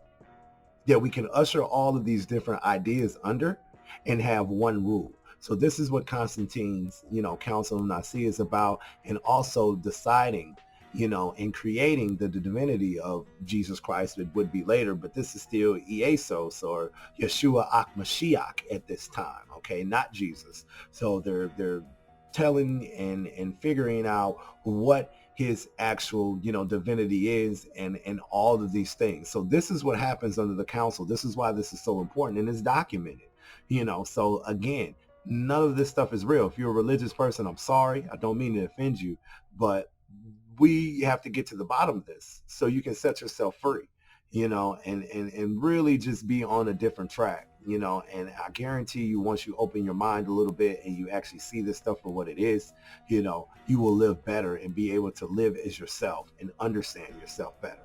that we can usher all of these different ideas under and have one rule. So this is what Constantine's, Council of Nicaea is about, and also deciding, and creating the divinity of Jesus Christ. It would be later, but this is still Iesos, or Yeshua Mashiach at this time. Okay, not Jesus. So they're telling and figuring out what his actual, divinity is, and all of these things. So this is what happens under the council. This is why this is so important, and it's documented, so again, none of this stuff is real. If you're a religious person, I'm sorry, I don't mean to offend you, but we have to get to the bottom of this so you can set yourself free, and really just be on a different track, and I guarantee you, once you open your mind a little bit and you actually see this stuff for what it is, you will live better and be able to live as yourself and understand yourself better.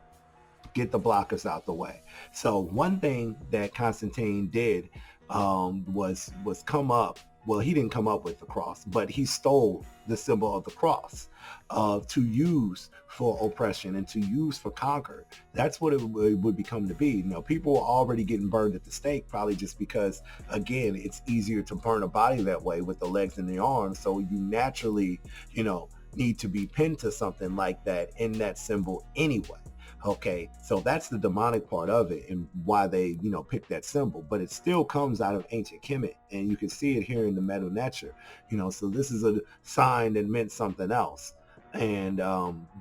Get the blockers out the way. So one thing that Constantine did was come up. Well, he didn't come up with the cross, but he stole the symbol of the cross to use for oppression and to use for conquer. That's what it would become to be. People were already getting burned at the stake, probably just because, again, it's easier to burn a body that way with the legs and the arms. So you naturally, need to be pinned to something like that in that symbol anyway. Okay, so that's the demonic part of it and why they, pick that symbol. But it still comes out of ancient Kemet, and you can see it here in the Medu Neter. So this is a sign that meant something else. And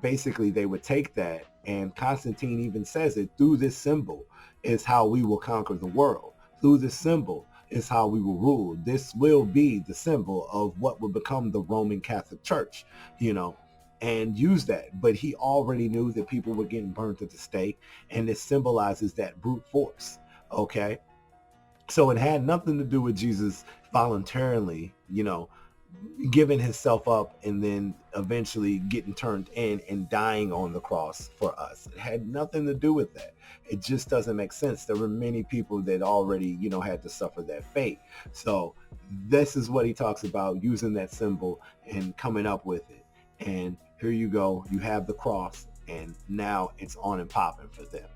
basically they would take that, and Constantine even says it, through this symbol is how we will conquer the world. Through this symbol is how we will rule. This will be the symbol of what will become the Roman Catholic Church, and use that. But he already knew that people were getting burnt at the stake, and it symbolizes that brute force. Okay, so it had nothing to do with Jesus voluntarily, giving himself up and then eventually getting turned in and dying on the cross for us. It had nothing to do with that. It just doesn't make sense. There were many people that already, had to suffer that fate. So this is what he talks about, using that symbol and coming up with it. And here you go, you have the cross, and now it's on and popping for them.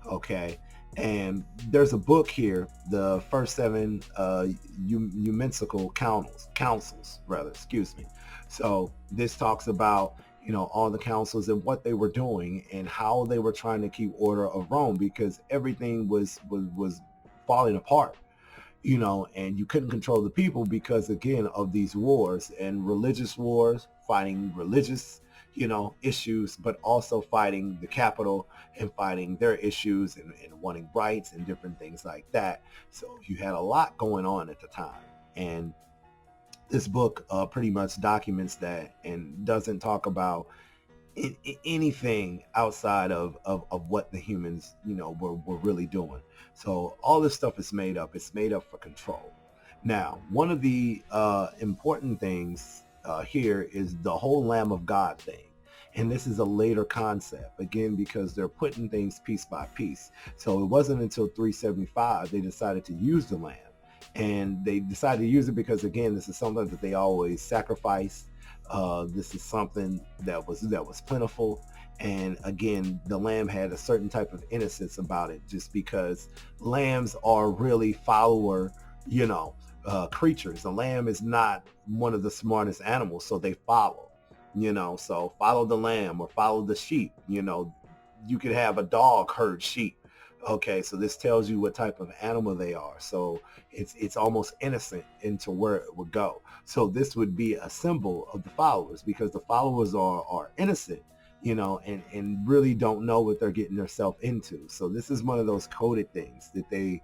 Okay, and there's a book here, the first 7 Eumenical councils, excuse me. So this talks about, all the councils and what they were doing and how they were trying to keep order of Rome, because everything was falling apart, and you couldn't control the people because, again, of these wars and religious wars, fighting religious, issues, but also fighting the capital and fighting their issues and wanting rights and different things like that. So you had a lot going on at the time. And this book pretty much documents that and doesn't talk about anything outside of what the humans, were really doing. So all this stuff is made up. It's made up for control. Now, one of the important things here is the whole Lamb of God thing. And this is a later concept, again, because they're putting things piece by piece. So it wasn't until 375 they decided to use the lamb. And they decided to use it because, again, this is something that they always sacrifice. This is something that was plentiful, and again, the lamb had a certain type of innocence about it, just because lambs are really follower, creatures. A lamb is not one of the smartest animals, so they follow. So follow the lamb or follow the sheep. You could have a dog herd sheep. Okay, so this tells you what type of animal they are. So it's almost innocent into where it would go. So this would be a symbol of the followers, because the followers are innocent, and really don't know what they're getting themselves into. So this is one of those coded things that they,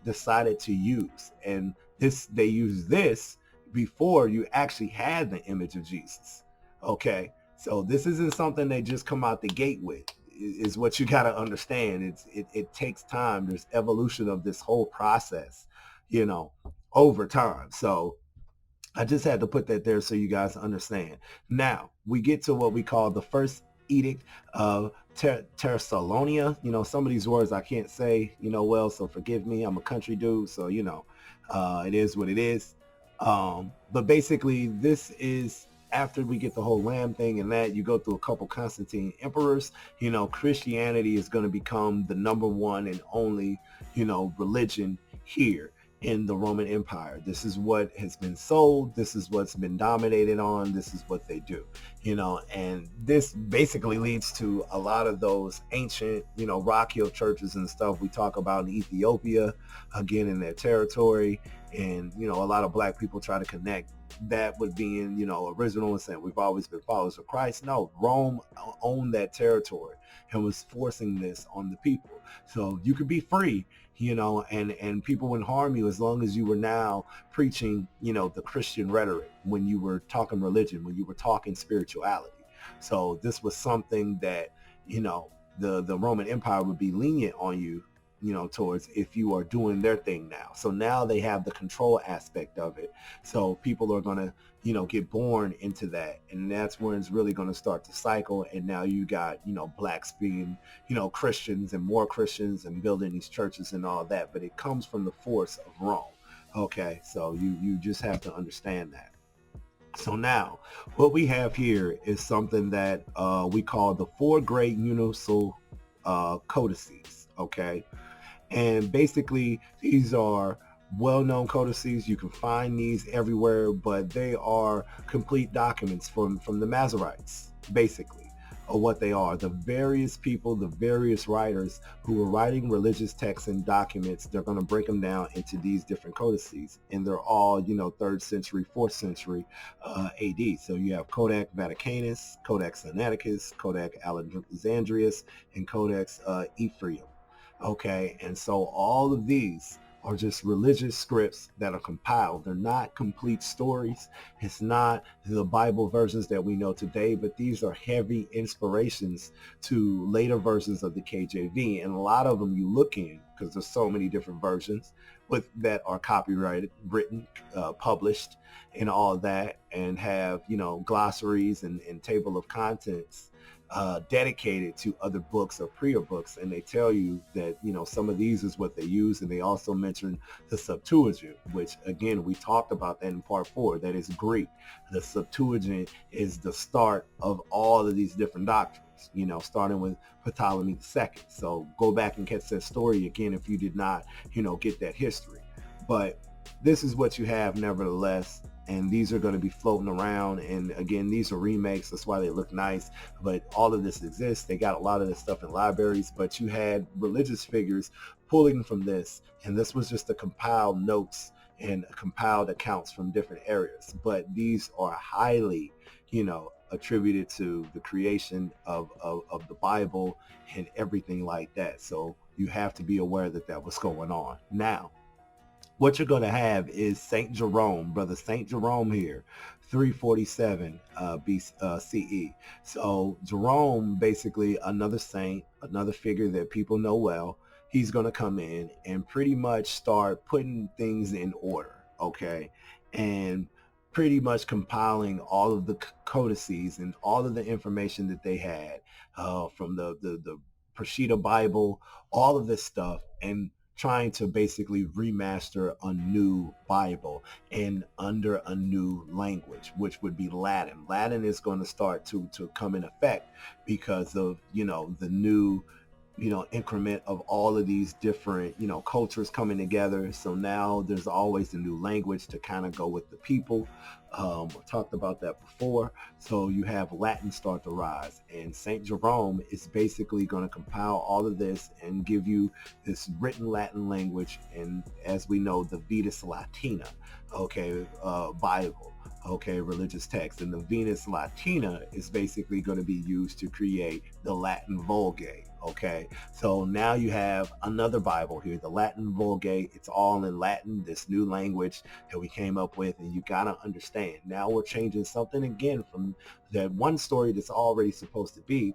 decided to use. And they use this before you actually had the image of Jesus. Okay, so this isn't something they just come out the gate with, is what you got to understand. It takes time. There's evolution of this whole process, over time. So I just had to put that there so you guys understand. Now we get to what we call the first edict of Thessalonia. Some of these words I can't say, well, so forgive me. I'm a country dude, so it is what it is. But basically, this is after we get the whole lamb thing, and that you go through a couple Constantine emperors. Christianity is going to become the number one and only, religion here in the Roman Empire. This is what has been sold. This is what's been dominated on. This is what they do, and this basically leads to a lot of those ancient, rock hill churches and stuff we talk about in Ethiopia, again, in their territory. And, a lot of black people try to connect that with being, original and saying we've always been followers of Christ. No, Rome owned that territory and was forcing this on the people. So you could be free, and people wouldn't harm you as long as you were now preaching, the Christian rhetoric, when you were talking religion, when you were talking spirituality. So this was something that, the Roman Empire would be lenient on you, towards, if you are doing their thing now. So now they have the control aspect of it. So people are going to, get born into that. And that's when it's really going to start to cycle. And now you got, blacks being, Christians and more Christians and building these churches and all that. But it comes from the force of Rome. Okay, so you just have to understand that. So now what we have here is something that we call the four great universal codices. Okay. And basically, these are well-known codices. You can find these everywhere, but they are complete documents from the Masoretes, basically, of what they are. The various people, the various writers who were writing religious texts and documents, they're going to break them down into these different codices. And they're all, 3rd century, 4th century AD. So you have Codex Vaticanus, Codex Sinaiticus, Codex Alexandrinus, and Codex Ephraim. Okay, and so all of these are just religious scripts that are compiled. They're not complete stories. It's not the Bible versions that we know today, but these are heavy inspirations to later versions of the KJV. And a lot of them you look in, because there's so many different versions that are copyrighted, written, published, and all that, and have, glossaries and table of contents dedicated to other books or prior books. And they tell you that, some of these is what they use. And they also mention the Septuagint, which, again, we talked about that in part 4. That is Greek. The Septuagint is the start of all of these different doctrines, starting with Ptolemy II. So go back and catch that story again if you did not, get that history. But this is what you have nevertheless. and these are going to be floating around. And again, these are remakes. That's why they look nice. But all of this exists. They got a lot of this stuff in libraries, but you had religious figures pulling from this. And this was just a compiled notes and compiled accounts from different areas. But these are highly, attributed to the creation of the Bible and everything like that. So you have to be aware that that was going on. Now, what you're going to have is Saint Jerome, brother Saint Jerome here, 347 CE. So Jerome, basically another saint, another figure that people know well. He's going to come in and pretty much start putting things in order, okay? And pretty much compiling all of the codices and all of the information that they had from the Peshitta Bible, all of this stuff, and trying to basically remaster a new Bible and under a new language, which would be Latin. Latin is going to start to come in effect because of, the new, increment of all of these different, cultures coming together. So now there's always a new language to kind of go with the people. I talked about that before. So you have Latin start to rise, and Saint Jerome is basically going to compile all of this and give you this written Latin language. And as we know, the Vetus Latina, okay, Bible, okay, religious text. And the Vetus Latina is basically going to be used to create the Latin Vulgate. Okay, so now you have another Bible here, the Latin Vulgate. It's all in Latin, this new language that we came up with, and you gotta understand. Now we're changing something again from that one story that's already supposed to be.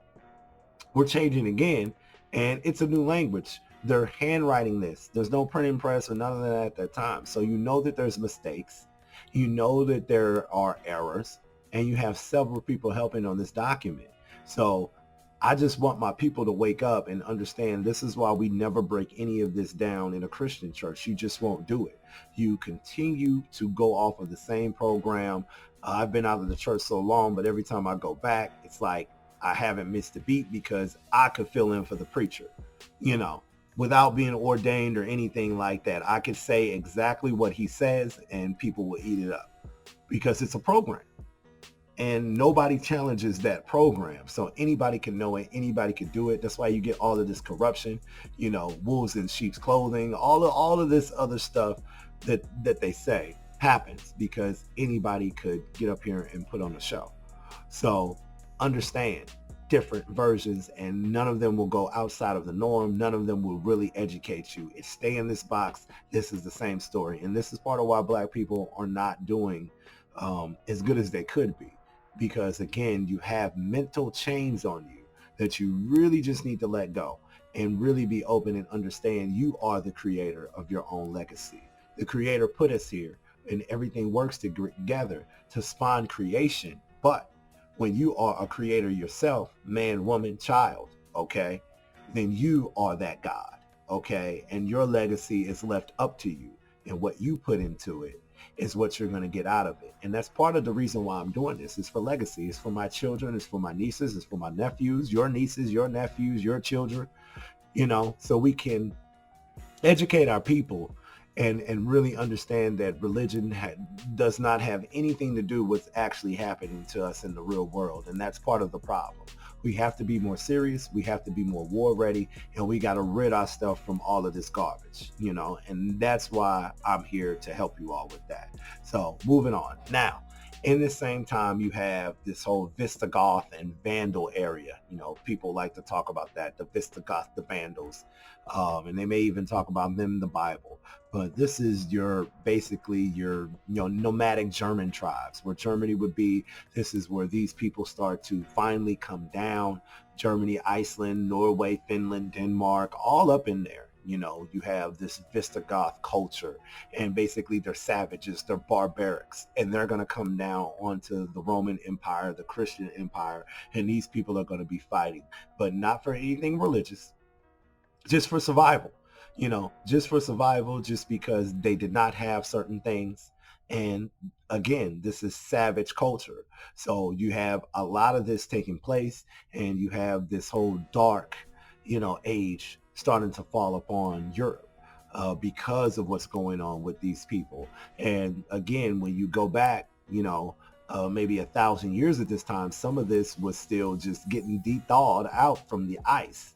We're changing again, and it's a new language. They're handwriting this. There's no printing press or none of that at that time. So you know that there's mistakes. You know that there are errors, and you have several people helping on this document. So I just want my people to wake up and understand this is why we never break any of this down in a Christian church. You just won't do it. You continue to go off of the same program. I've been out of the church so long, but every time I go back, it's like I haven't missed a beat because I could fill in for the preacher, without being ordained or anything like that. I could say exactly what he says and people will eat it up because it's a program. And nobody challenges that program. So anybody can know it. Anybody can do it. That's why you get all of this corruption, wolves in sheep's clothing, all of this other stuff that they say happens because anybody could get up here and put on a show. So understand different versions, and none of them will go outside of the norm. None of them will really educate you. It's stay in this box. This is the same story. And this is part of why Black people are not doing as good as they could be. Because again, you have mental chains on you that you really just need to let go and really be open and understand you are the creator of your own legacy. The creator put us here and everything works together to spawn creation. But when you are a creator yourself, man, woman, child, okay, then you are that God, okay? And your legacy is left up to you, and what you put into it is what you're going to get out of it. And that's part of the reason why I'm doing this. It's for legacy. It's for my children. It's for my nieces. It's for my nephews, your nieces, your nephews, your children, so we can educate our people and really understand that religion does not have anything to do with what's actually happening to us in the real world. And that's part of the problem. We have to be more serious. We have to be more war ready, and we got to rid our stuff from all of this garbage, and that's why I'm here to help you all with that. So moving on. Now, in the same time, you have this whole Visigoth and Vandal area. People like to talk about that, the Visigoth, the Vandals, and they may even talk about them in the Bible. But this is basically your nomadic German tribes, where Germany would be. This is where these people start to finally come down. Germany, Iceland, Norway, Finland, Denmark, all up in there. You have this Visigoth culture, and basically they're savages, they're barbarics, and they're going to come down onto the Roman Empire, the Christian Empire, and these people are going to be fighting, but not for anything religious, just for survival, just because they did not have certain things. And again, this is savage culture. So you have a lot of this taking place, and you have this whole dark, age starting to fall upon Europe. because of what's going on with these people. And again, when you go back, maybe 1,000 years at this time, some of this was still just getting de-thawed out from the ice.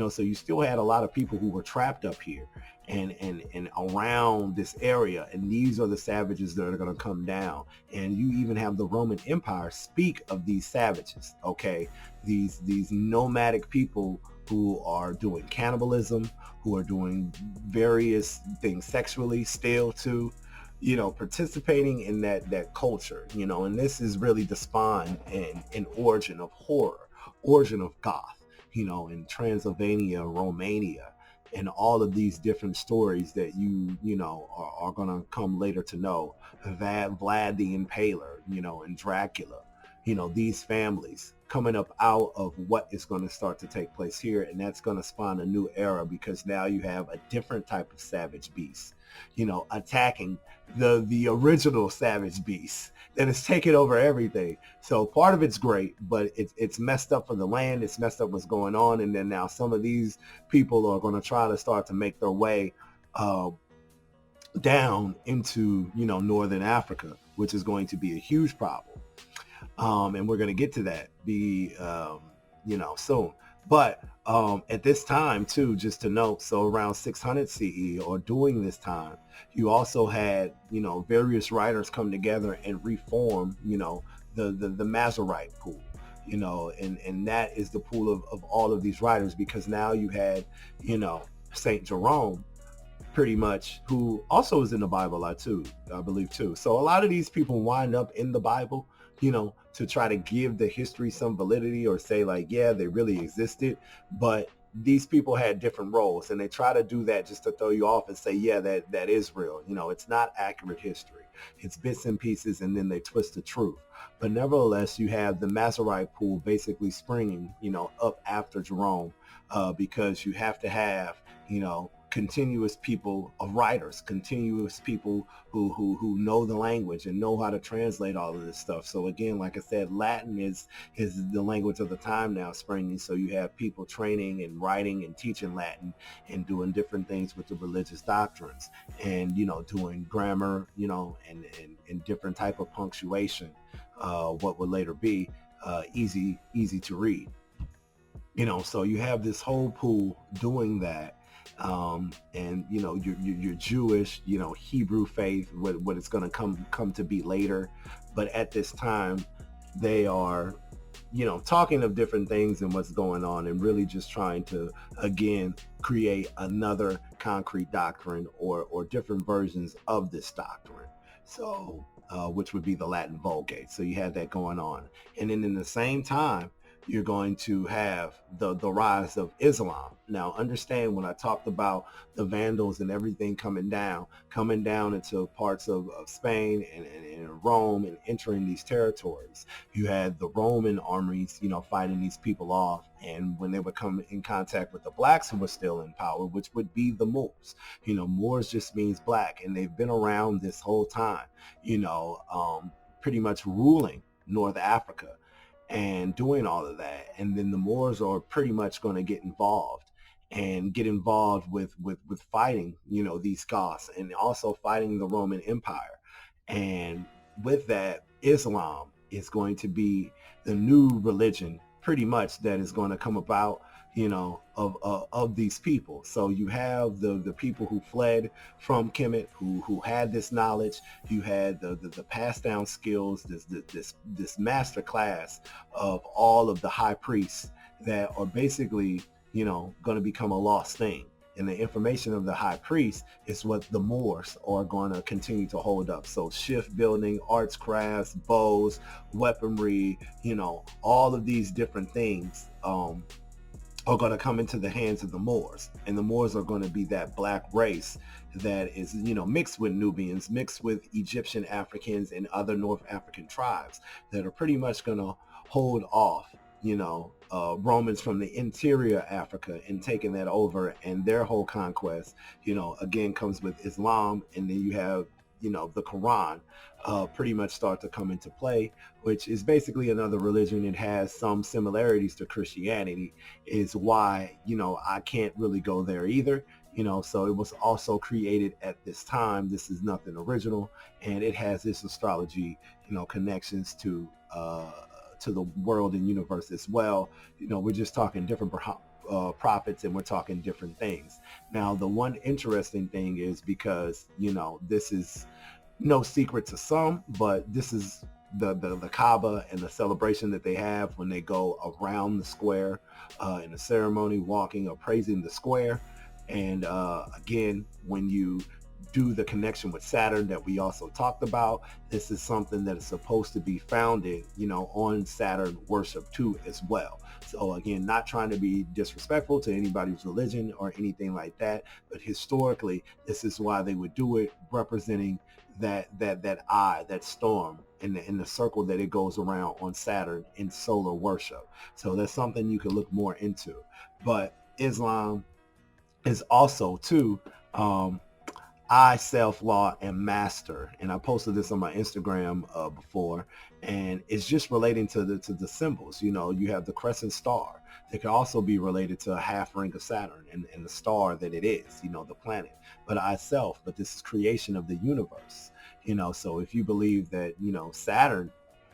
So you still had a lot of people who were trapped up here and around this area, and these are the savages that are going to come down. And you even have the Roman Empire speak of these savages, okay? These nomadic people who are doing cannibalism, who are doing various things sexually still too, participating in that culture, and this is really the spawn and origin of horror, origin of goth, in Transylvania, Romania, and all of these different stories that are going to come later to know. Vlad the Impaler, and Dracula, these families coming up out of what is going to start to take place here, and that's going to spawn a new era, because now you have a different type of savage beast, attacking the original savage beast that is taking over everything. So part of it's great, but it's messed up for the land. It's messed up what's going on, and then now some of these people are going to try to start to make their way down into northern Africa, which is going to be a huge problem. And we're going to get to that soon. But at this time too, just to note, so around 600 CE, or during this time, you also had various writers come together and reform the Masorite pool, and that is the pool of all of these writers, because now you had Saint Jerome, pretty much, who also is in the Bible I believe too. So a lot of these people wind up in the Bible, to try to give the history some validity, or say like, yeah, they really existed, but these people had different roles, and they try to do that just to throw you off and say, yeah, that is real. It's not accurate history. It's bits and pieces, and then they twist the truth. But nevertheless, you have the Masorite pool basically springing, up after Jerome, because you have to have, continuous people of writers, continuous people who know the language and know how to translate all of this stuff. So again, like I said, Latin is the language of the time now springing. So you have people training and writing and teaching Latin and doing different things with the religious doctrines, and doing grammar, and different type of punctuation, what would later be easy to read. So you have this whole pool doing that. And your Jewish, Hebrew faith, what it's going to come to be later. But at this time, they are, talking of different things and what's going on, and really just trying to, again, create another concrete doctrine, or different versions of this doctrine. So, which would be the Latin Vulgate. So you had that going on. And then in the same time, you're going to have the rise of Islam. Now, understand, when I talked about the Vandals and everything coming down into parts of Spain and Rome, and entering these territories, you had the Roman armies, fighting these people off. And when they would come in contact with the blacks who were still in power, which would be the Moors, Moors just means black, and they've been around this whole time, pretty much ruling North Africa and doing all of that. And then the Moors are pretty much going to get involved with fighting, these Goths, and also fighting the Roman Empire. And with that, Islam is going to be the new religion, pretty much, that is going to come about, of these people. So you have the people who fled from Kemet, who had this knowledge. You had the passed down skills, this master class of all of the high priests that are basically, going to become a lost thing. And the information of the high priest is what the Moors are going to continue to hold up. So shift building, arts, crafts, bows, weaponry, all of these different things, are going to come into the hands of the Moors. And the Moors are going to be that black race that is, mixed with Nubians, mixed with Egyptian Africans and other North African tribes that are pretty much going to hold off, Romans from the interior Africa, and taking that over. And their whole conquest, again, comes with Islam. And then you have, the Quran pretty much start to come into play, which is basically another religion. It has some similarities to Christianity, is why, I can't really go there either. So it was also created at this time. This is nothing original, and it has this astrology, connections to the world and universe as well. We're just talking different prophets, and we're talking different things. Now, the one interesting thing is, because this is no secret to some, but this is the Kaaba and the celebration that they have when they go around the square in a ceremony, walking or praising the square. And again, when you do the connection with Saturn that we also talked about, this is something that is supposed to be founded, on Saturn worship too as well. So again, not trying to be disrespectful to anybody's religion or anything like that, but historically, this is why they would do it, representing that eye, that storm in the circle that it goes around on Saturn in solar worship. So that's something you can look more into. But Islam is also too, I, self, law, and master. And I posted this on my Instagram before, and it's just relating to the symbols. You have the crescent star that could also be related to a half ring of Saturn and the star that it is, the planet. But I, self, but this is creation of the universe. So if you believe that, Saturn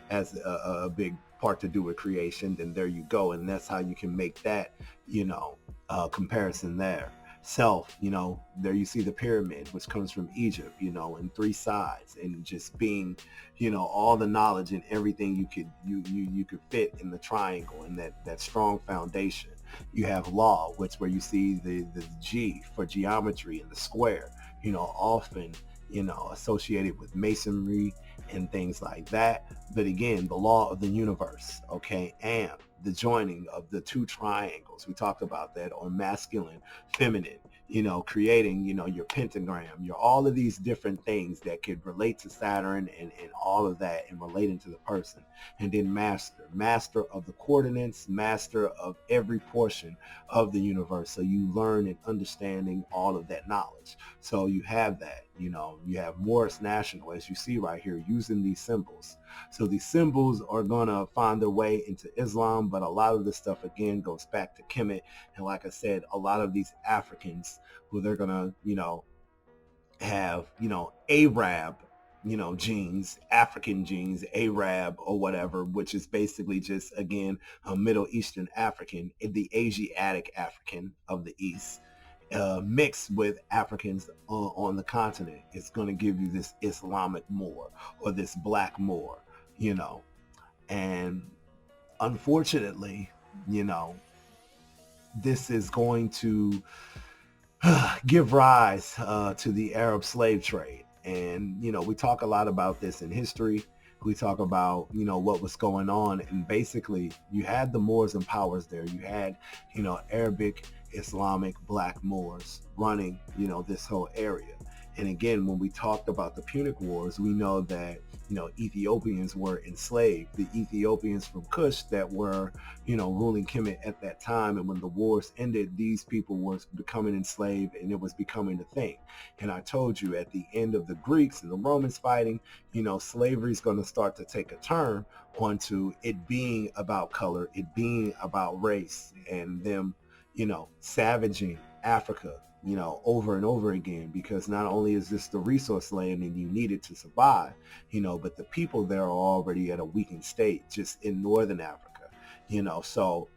has a big part to do with creation, then there you go. And that's how you can make that, comparison there. Self, there you see the pyramid, which comes from Egypt, in three sides, and just being, all the knowledge and everything you could fit in the triangle, and that strong foundation. You have law, which where you see the G for geometry, and the square, often, associated with masonry and things like that. But again, the law of the universe, okay, and the joining of the two triangles. We talked about that, or masculine, feminine, creating, your pentagram, your all of these different things that could relate to Saturn and all of that, and relating to the person. And then master of the coordinates, master of every portion of the universe. So you learn and understanding all of that knowledge. So you have that, you have Morris National, as you see right here, using these symbols. So these symbols are going to find their way into Islam, but a lot of this stuff, again, goes back to Kemet. And like I said, a lot of these Africans who they're going to, have, Arab, genes, African genes, Arab or whatever, which is basically just, again, a Middle Eastern African, the Asiatic African of the East. Mixed with Africans on the continent, it's going to give you this Islamic Moor, or this black Moor, and unfortunately, this is going to give rise to the Arab slave trade. And, we talk a lot about this in history. We talk about, what was going on. And basically, you had the Moors and powers there. You had, Arabic, Islamic, black Moors running, this whole area. And again, when we talked about the Punic Wars, we know that, Ethiopians were enslaved. The Ethiopians from Kush that were, ruling Kemet at that time. And when the wars ended, these people were becoming enslaved, and it was becoming a thing. And I told you, at the end of the Greeks and the Romans fighting, slavery is going to start to take a turn onto it being about color, it being about race, and them, savaging Africa, over and over again, because not only is this the resource land and you need it to survive, but the people there are already at a weakened state just in northern Africa, so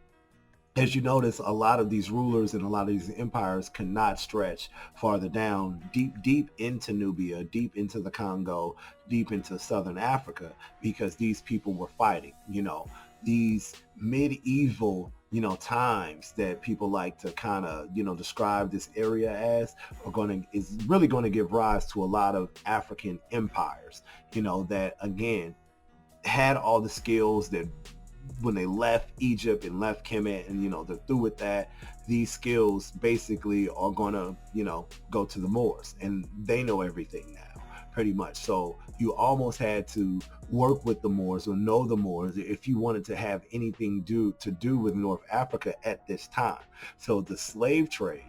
as you notice, a lot of these rulers and a lot of these empires cannot stretch farther down, deep into Nubia, deep into the Congo, deep into southern Africa, because these people were fighting, these medieval times that people like to kind of, describe this area as, is really going to give rise to a lot of African empires, that again had all the skills that when they left Egypt and left Kemet, and they're through with that, these skills basically are gonna go to the Moors, and they know everything now pretty much. So you almost had to work with the Moors or know the Moors if you wanted to have anything to do with North Africa at this time. So the slave trade,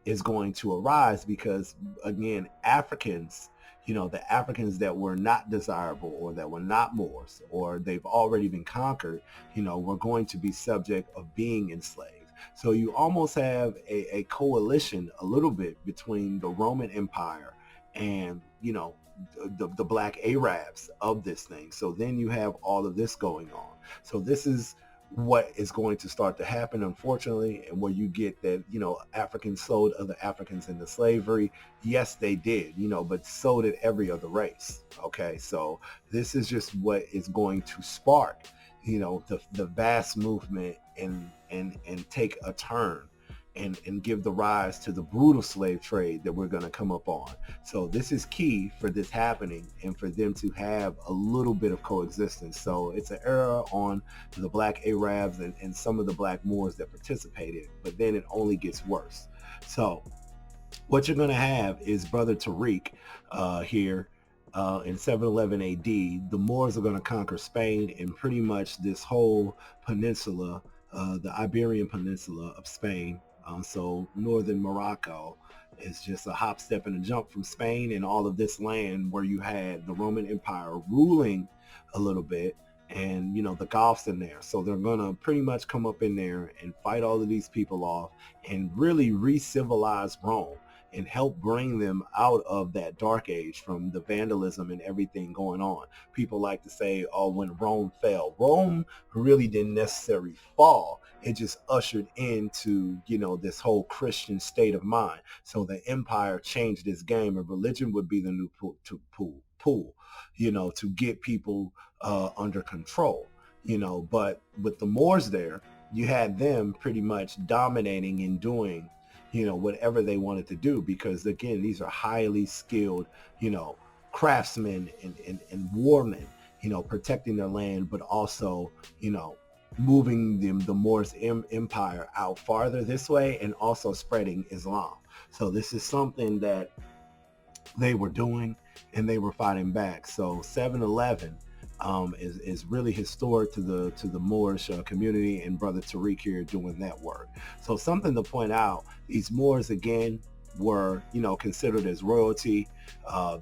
is going to arise because, again, Africans, the Africans that were not desirable, or that were not Moors, or they've already been conquered, were going to be subject of being enslaved. So you almost have a coalition a little bit between the Roman Empire and, the black Arabs of this thing. So then you have all of this going on. So this is what is going to start to happen, unfortunately, and where you get that, Africans sold other Africans into slavery. Yes, they did, but so did every other race. Okay, so this is just what is going to spark, the vast movement and take a turn and give the rise to the brutal slave trade that we're going to come up on. So this is key for this happening and for them to have a little bit of coexistence. So it's an era on the black Arabs and some of the black Moors that participated, but then it only gets worse. So what you're going to have is Brother Tariq here in 711 AD. The Moors are going to conquer Spain and pretty much this whole peninsula, the Iberian Peninsula of Spain. So northern Morocco is just a hop, step, and a jump from Spain and all of this land where you had the Roman Empire ruling a little bit, and the Goths in there. So they're gonna pretty much come up in there and fight all of these people off and really re-civilize Rome and help bring them out of that dark age from the vandalism and everything going on. People like to say, oh, when Rome fell. Rome really didn't necessarily fall. It just ushered into, this whole Christian state of mind. So the empire changed its game, and religion would be the new pool, to get people under control, But with the Moors there, you had them pretty much dominating and doing whatever they wanted to do, because again, these are highly skilled, craftsmen and warmen, protecting their land, but also, moving the Moorish empire out farther this way and also spreading Islam. So this is something that they were doing and they were fighting back. So 711 is really historic to the Moorish community, and Brother Tariq here doing that work. So something to point out, these Moors again were considered as royalty.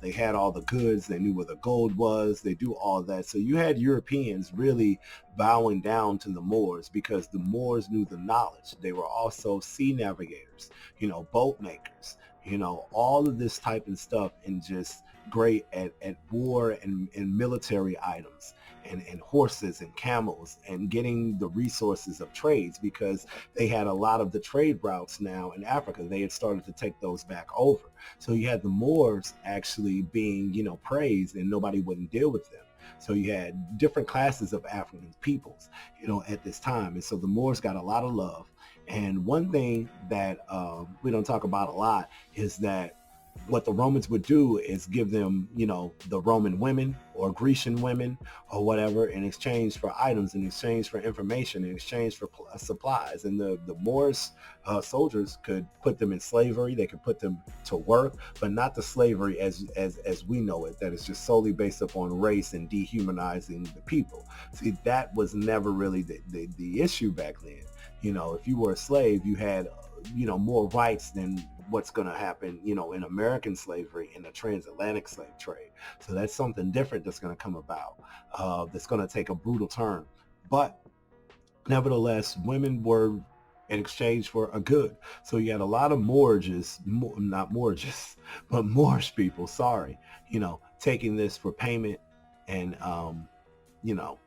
They had all the goods, they knew where the gold was, they do all that. So you had Europeans really bowing down to the Moors because the Moors knew the knowledge. They were also sea navigators, boat makers, all of this type of stuff, and just great at war and military items and horses and camels and getting the resources of trades, because they had a lot of the trade routes now in Africa. They had started to take those back over. So you had the Moors actually being, praised, and nobody wouldn't deal with them. So you had different classes of African peoples, at this time. And so the Moors got a lot of love. And one thing that we don't talk about a lot is that what the Romans would do is give them, the Roman women or Grecian women or whatever in exchange for items, in exchange for information, in exchange for supplies. And the Moorish soldiers could put them in slavery. They could put them to work, but not the slavery as we know it, that is just solely based upon race and dehumanizing the people. See, that was never really the issue back then. If you were a slave, you had, more rights than what's going to happen, in American slavery and the transatlantic slave trade. So that's something different that's going to come about, that's going to take a brutal turn. But nevertheless, women were in exchange for a good. So you had a lot of Moorish people, taking this for payment and,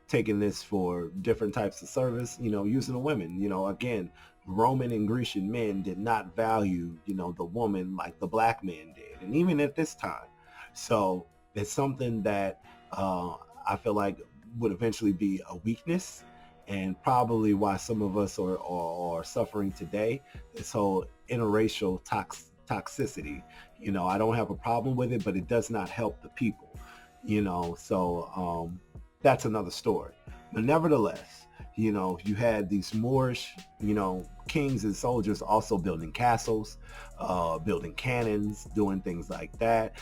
taking this for different types of service, using the women. Again, Roman and Grecian men did not value, the woman like the black men did. And even at this time. So it's something that I feel like would eventually be a weakness, and probably why some of us are suffering today, this whole interracial toxicity. I don't have a problem with it, but it does not help the people, so that's another story. But nevertheless, you had these Moorish, kings and soldiers also building castles, building cannons, doing things like that,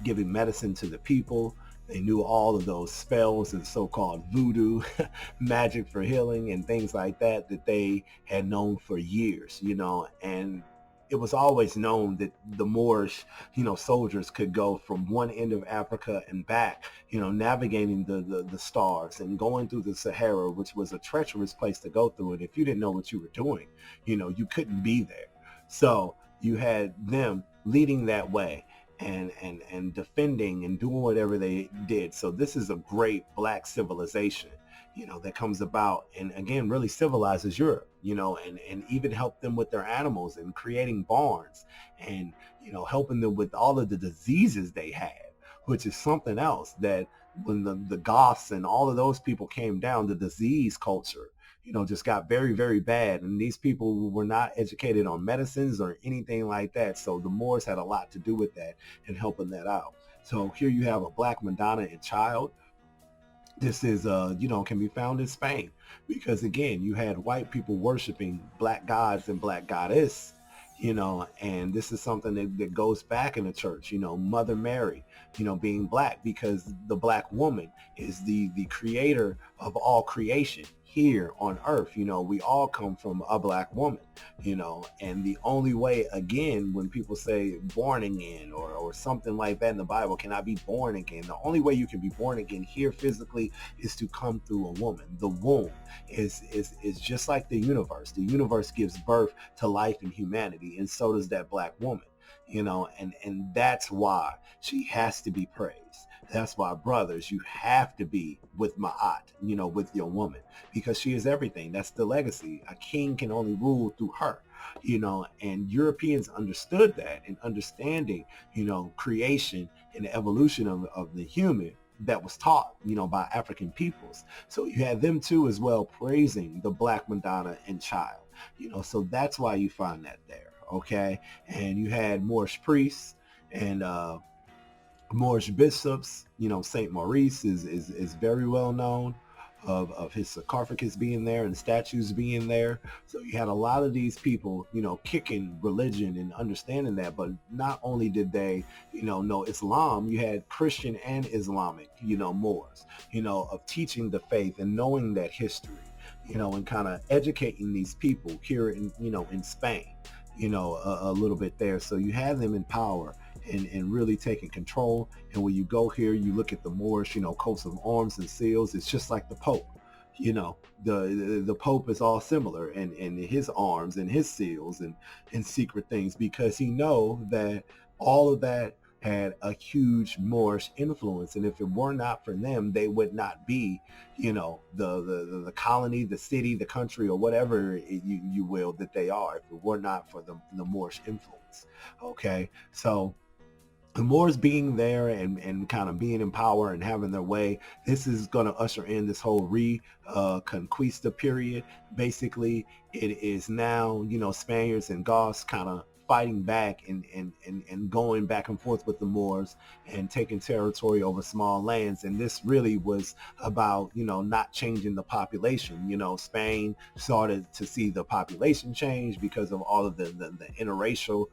giving medicine to the people. They knew all of those spells and so-called voodoo magic for healing and things like that they had known for years, and it was always known that the Moorish, soldiers could go from one end of Africa and back, navigating the stars and going through the Sahara, which was a treacherous place to go through. And if you didn't know what you were doing, you couldn't be there. So you had them leading that way and defending and doing whatever they did. So this is a great black civilization, that comes about and again really civilizes Europe, and even help them with their animals and creating barns and, helping them with all of the diseases they had, which is something else that when the Goths and all of those people came down, the disease culture, just got very, very bad. And these people were not educated on medicines or anything like that. So the Moors had a lot to do with that and helping that out. So here you have a black Madonna and child. This is, can be found in Spain because again, you had white people worshiping black gods and black goddess, and this is something that goes back in the church, Mother Mary, being black because the black woman is the creator of all creation here on earth. We all come from a black woman, and the only way, again, when people say born again or something like that in the Bible, can I be born again? The only way you can be born again here physically is to come through a woman. The womb is just like the universe. The universe gives birth to life and humanity, and so does that black woman, and that's why she has to be praised. That's why, brothers, you have to be with Ma'at, with your woman, because she is everything. That's the legacy. A king can only rule through her, and Europeans understood that, and understanding, creation and the evolution of the human that was taught, by African peoples. So you had them too as well praising the black Madonna and child, so that's why you find that there. Okay. And you had Moorish priests and, Moorish bishops, St. Maurice is very well known of his sarcophagus being there and statues being there. So you had a lot of these people, kicking religion and understanding that. But not only did they, know Islam, you had Christian and Islamic, Moors, of teaching the faith and knowing that history, and kind of educating these people here in, in Spain, a little bit there. So you had them in power and really taking control. And when you go here, you look at the Moorish, coats of arms and seals. It's just like the Pope. The Pope is all similar and his arms and his seals and secret things, because he know that all of that had a huge Moorish influence. And if it were not for them, they would not be, the colony, the city, the country, or whatever you will that they are, if it were not for the Moorish influence. Okay, so the Moors being there and kind of being in power and having their way, this is going to usher in this whole Reconquista period. Basically, it is now, Spaniards and Goths kind of fighting back and going back and forth with the Moors and taking territory over small lands. And this really was about, not changing the population. Spain started to see the population change because of all of the interracial,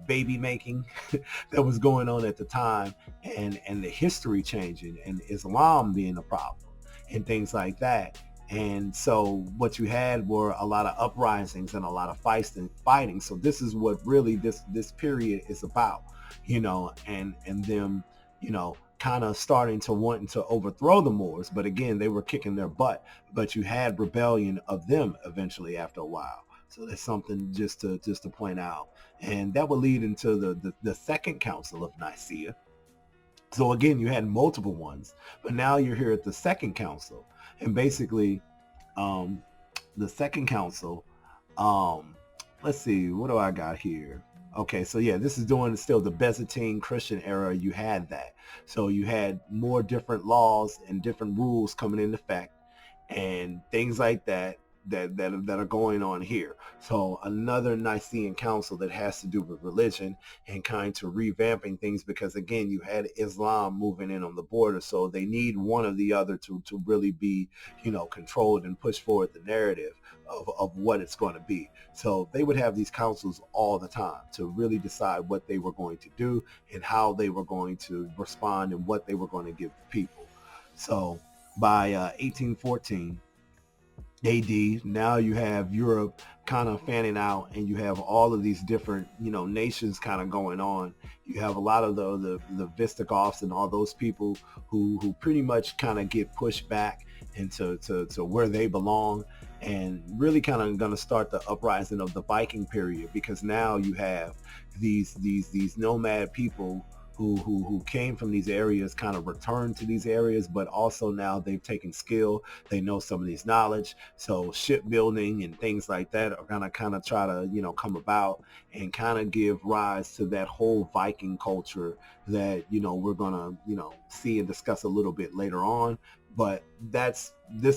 baby making that was going on at the time, and the history changing and Islam being a problem and things like that. And so what you had were a lot of uprisings and a lot of fighting. So this is what really this period is about, and them, kind of starting to wanting to overthrow the Moors. But again, they were kicking their butt, but you had rebellion of them eventually after a while. So that's something just to point out. And that would lead into the Second Council of Nicaea. So again, you had multiple ones, but now you're here at the Second Council. And basically, the Second Council, let's see, what do I got here? Okay, so yeah, this is doing still the Byzantine Christian era. You had that. So you had more different laws and different rules coming into effect and things like that are going on here. So another Nicene Council that has to do with religion and kind of revamping things, because again, you had Islam moving in on the border, so they need one or the other to really be, controlled and push forward the narrative of what it's going to be. So they would have these councils all the time to really decide what they were going to do and how they were going to respond and what they were going to give the people. So by 1814, AD. Now you have Europe kind of fanning out, and you have all of these different, nations kind of going on. You have a lot of the Visigoths and all those people who pretty much kind of get pushed back into to where they belong, and really kind of going to start the uprising of the Viking period, because now you have these nomad people who came from these areas kind of returned to these areas, but also now they've taken skill. They know some of these knowledge. So shipbuilding and things like that are going to kind of try to, come about and kind of give rise to that whole Viking culture that, we're going to, see and discuss a little bit later on. But this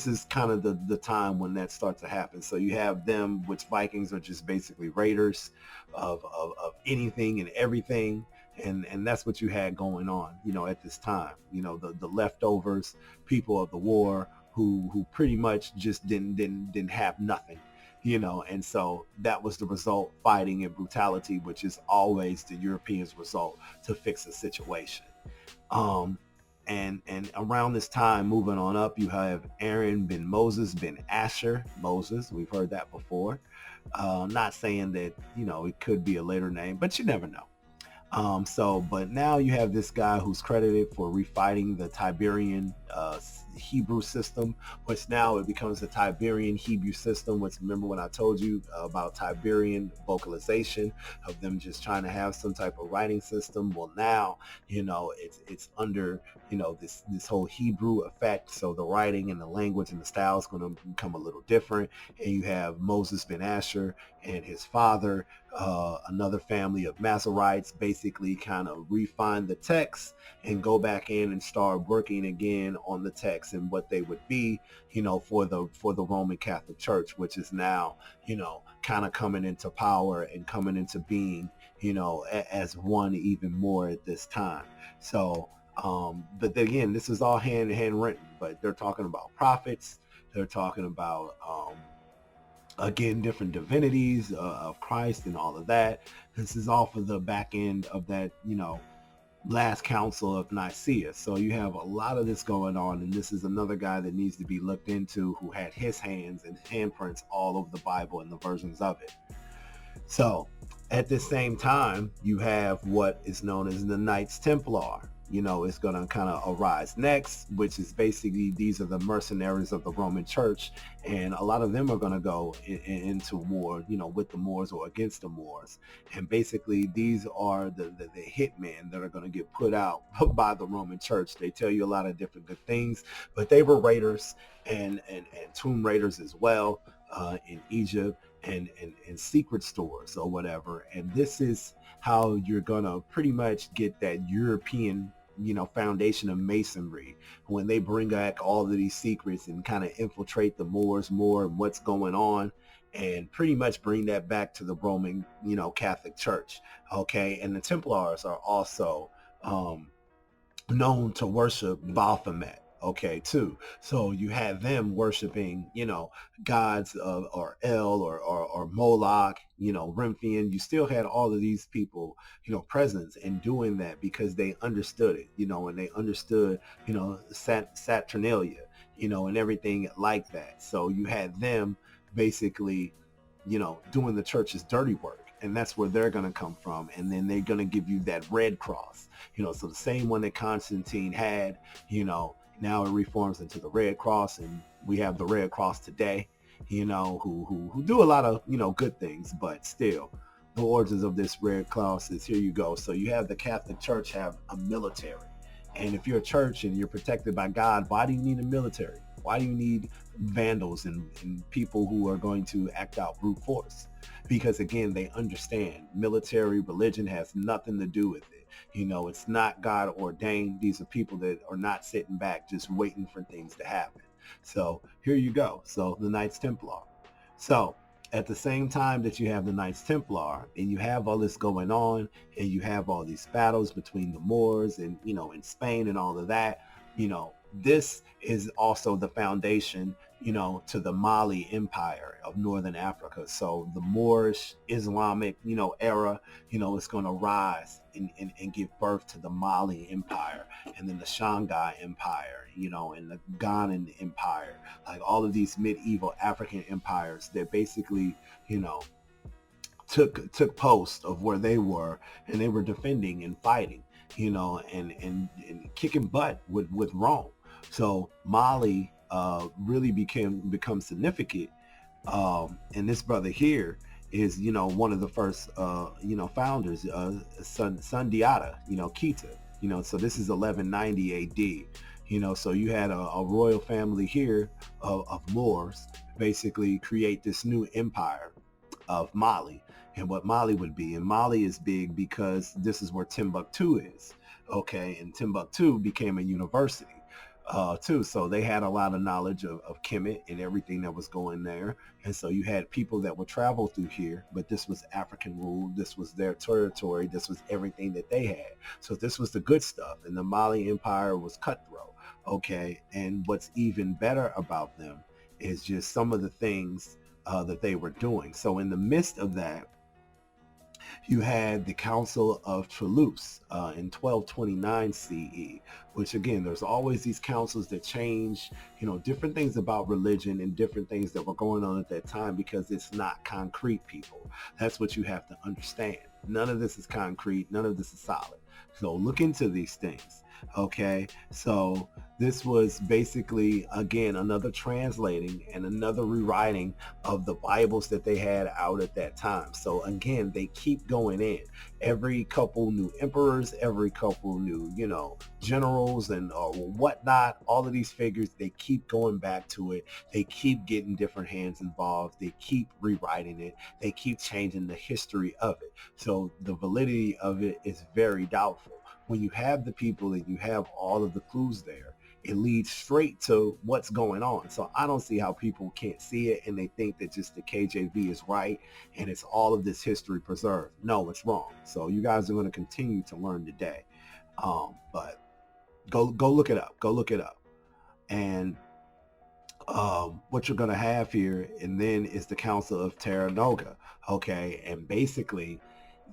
is kind of the time when that starts to happen. So you have them, which Vikings are just basically raiders of anything and everything. And that's what you had going on, at this time. The leftovers, people of the war who pretty much just didn't have nothing, and so that was the result: fighting and brutality, which is always the Europeans' result to fix a situation. Um, and around this time, moving on up, you have Aaron ben Moses ben Asher Moses. We've heard that before. Not saying that it could be a later name, but you never know. But now you have this guy who's credited for refighting the Tiberian Hebrew system, which now it becomes the Tiberian Hebrew system. Which, remember when I told you about Tiberian vocalization, of them just trying to have some type of writing system? Well, now it's under this whole Hebrew effect. So the writing and the language and the style is going to become a little different. And you have Moses ben Asher and his father, another family of Masoretes, basically kind of refine the text and go back in and start working again on the text and what they would be, for the Roman Catholic Church, which is now, kind of coming into power and coming into being, as one even more at this time. So, but again, this is all handwritten, but they're talking about prophets. They're talking about, again, different divinities of Christ and all of that. This is all for the back end of that, last council of Nicaea. So you have a lot of this going on, and this is another guy that needs to be looked into, who had his hands and handprints all over the Bible and the versions of it. So at the same time, you have what is known as the Knights Templar. It's going to kind of arise next, which is basically, these are the mercenaries of the Roman Church, and a lot of them are going to go into war, with the Moors or against the Moors. And basically, these are the hitmen that are going to get put out by the Roman Church. They tell you a lot of different good things, but they were raiders and tomb raiders as well, in Egypt, and secret stores or whatever. And this is how you're gonna pretty much get that European, foundation of masonry, when they bring back all of these secrets and kind of infiltrate the Moors more and what's going on, and pretty much bring that back to the Roman, Catholic Church. Okay. And the Templars are also known to worship Baphomet, okay, too. So you had them worshiping, gods of, or El, or Moloch, Remphian. You still had all of these people, present and doing that, because they understood it, and they understood, Saturnalia, and everything like that. So you had them basically, doing the church's dirty work. And that's where they're going to come from. And then they're going to give you that red cross, so the same one that Constantine had, now it reforms into the Red Cross. And we have the Red Cross today, who do a lot of, good things, but still the origins of this Red Cross is, here you go. So you have the Catholic Church have a military. And if you're a church and you're protected by God, why do you need a military? Why do you need vandals and people who are going to act out brute force? Because again, they understand military religion has nothing to do with it. It's not God ordained. These are people that are not sitting back just waiting for things to happen. So here you go. So the Knights Templar. So at the same time that you have the Knights Templar and you have all this going on, and you have all these battles between the Moors and, in Spain and all of that, this is also the foundation, to the Mali Empire of Northern Africa. So the Moorish Islamic, era, is going to rise and give birth to the Mali Empire, and then the Shanghai Empire, and the Ghanan Empire, like all of these medieval African empires that basically, you know, took post of where they were, and they were defending and fighting, and kicking butt with Rome. So Mali really become significant. And this brother here is, one of the first, founders, Sundiata, Kita, so this is 1190 AD. So you had a royal family here of Moors basically create this new empire of Mali, and what Mali would be. And Mali is big because this is where Timbuktu is. Okay, and Timbuktu became a university too. So they had a lot of knowledge of Kemet and everything that was going there. And so you had people that would travel through here, but this was African rule. This was their territory. This was everything that they had. So this was the good stuff. And the Mali Empire was cutthroat. Okay, and what's even better about them is just some of the things that they were doing. So in the midst of that, you had the Council of Toulouse in 1229 CE, which again, there's always these councils that change, different things about religion and different things that were going on at that time, because it's not concrete, people. That's what you have to understand. None of this is concrete. None of this is solid. So look into these things. Okay, so this was basically, again, another translating and another rewriting of the Bibles that they had out at that time. So again, they keep going in. Every couple new emperors, every couple new, generals and whatnot, all of these figures, they keep going back to it. They keep getting different hands involved. They keep rewriting it. They keep changing the history of it. So the validity of it is very doubtful. When you have the people and you have all of the clues there, it leads straight to what's going on. So I don't see how people can't see it and they think that just the KJV is right and it's all of this history preserved. No, it's wrong. So you guys are going to continue to learn today. But go look it up. Go look it up. And what you're going to have here, and then, is the Council of Tarragona. Okay, and basically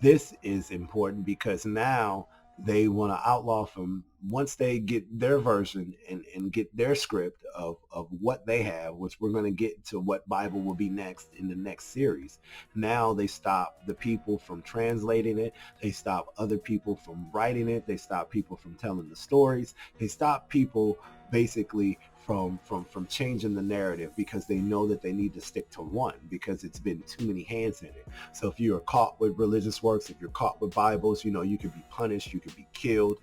this is important because now they want to outlaw from, once they get their version and get their script of what they have, which we're going to get to what Bible will be next in the next series. Now they stop the people from translating it. They stop other people from writing it. They stop people from telling the stories. They stop people basically from changing the narrative, because they know that they need to stick to one, because it's been too many hands in it. So if you're caught with religious works, if you're caught with Bibles, you could be punished, you could be killed,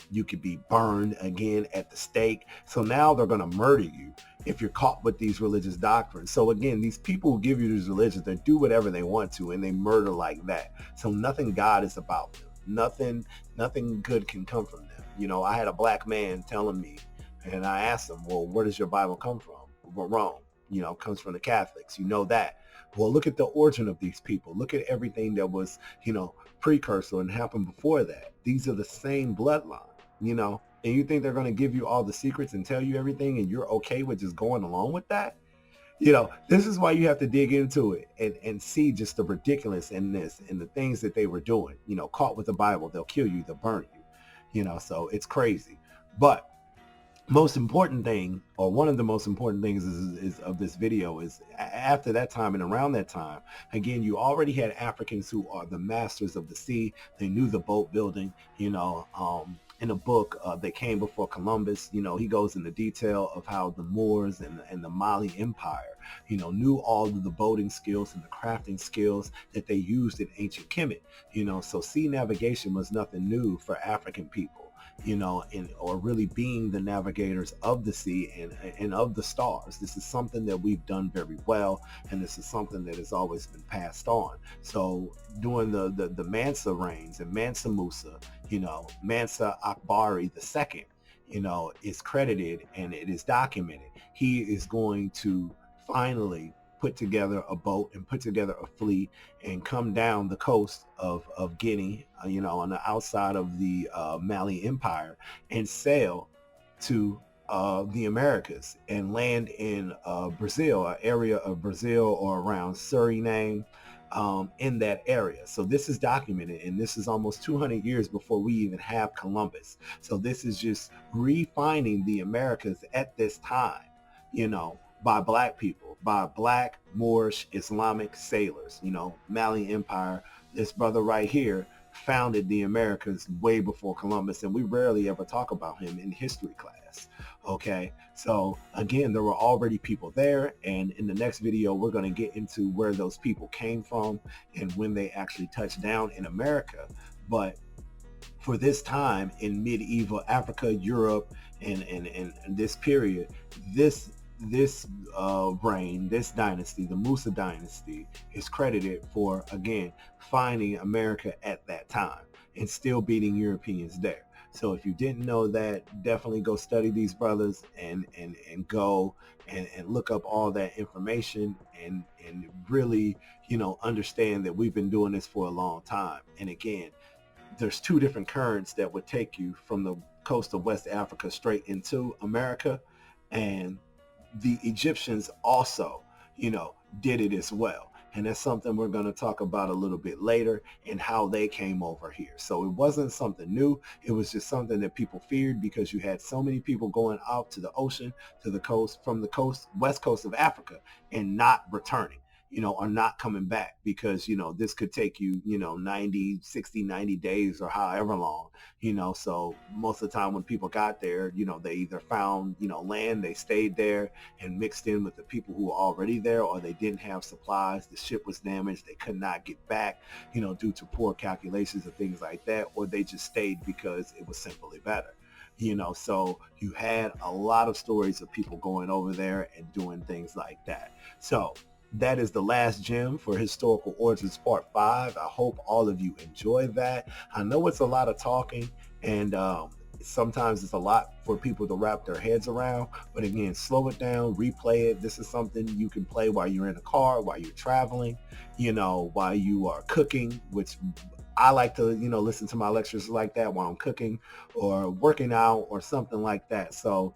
you could be burned again at the stake. So now they're going to murder you if you're caught with these religious doctrines. So again, these people who give you these religions, they do whatever they want to, and they murder like that. So nothing God is about them. Nothing good can come from them. I had a black man telling me, and I asked him, well, where does your Bible come from? Well, Rome, comes from the Catholics. That. Well, look at the origin of these people. Look at everything that was, precursor and happened before that. These are the same bloodline, and you think they're going to give you all the secrets and tell you everything, and you're okay with just going along with that? This is why you have to dig into it and see just the ridiculous in this and the things that they were doing. Caught with the Bible, they'll kill you, they'll burn you, so it's crazy. But most important thing, or one of the most important things is of this video, is after that time and around that time, again, you already had Africans who are the masters of the sea. They knew the boat building. In a book that came before Columbus, he goes into detail of how the Moors and the Mali Empire, knew all of the boating skills and the crafting skills that they used in ancient Kemet. So sea navigation was nothing new for African people. Or really being the navigators of the sea and of the stars. This is something that we've done very well, and this is something that has always been passed on. So during the Mansa reigns and Mansa Musa, Mansa Akbari II, is credited and it is documented. He is going to finally put together a boat and put together a fleet and come down the coast of Guinea, on the outside of the Mali Empire, and sail to the Americas and land in Brazil, an area of Brazil or around Suriname, in that area. So this is documented, and this is almost 200 years before we even have Columbus. So this is just refining the Americas at this time, you know, by black people, by black Moorish Islamic sailors. You know, Malian Empire, this brother right here founded the Americas way before Columbus, and we rarely ever talk about him in history class. Okay, so again, there were already people there, and in the next video, we're going to get into where those people came from and when they actually touched down in America. But for this time in medieval Africa, Europe, and this period, this reign, this dynasty, the Musa dynasty, is credited for, again, finding America at that time and still beating Europeans there. So if you didn't know that, definitely go study these brothers and go and look up all that information and really, you know, understand that we've been doing this for a long time. And again, there's two different currents that would take you from the coast of West Africa straight into America, and the Egyptians also, you know, did it as well. And that's something we're going to talk about a little bit later, and how they came over here. So it wasn't something new. It was just something that people feared because you had so many people going out to the ocean, to the coast, from the coast, west coast of Africa, and not returning, you know, or not coming back, because, you know, this could take you, you know, 90, 60, 90 days or however long, you know. So most of the time when people got there, you know, they either found, you know, land, they stayed there and mixed in with the people who were already there, or they didn't have supplies, the ship was damaged, they could not get back, you know, due to poor calculations and things like that, or they just stayed because it was simply better. You know, so you had a lot of stories of people going over there and doing things like that. So that is the last gem for Historical Origins Part 5. I hope all of you enjoy that. I know it's a lot of talking, and sometimes it's a lot for people to wrap their heads around. But again, slow it down, replay it. This is something you can play while you're in a car, while you're traveling, you know, while you are cooking, which I like to, you know, listen to my lectures like that while I'm cooking or working out or something like that. So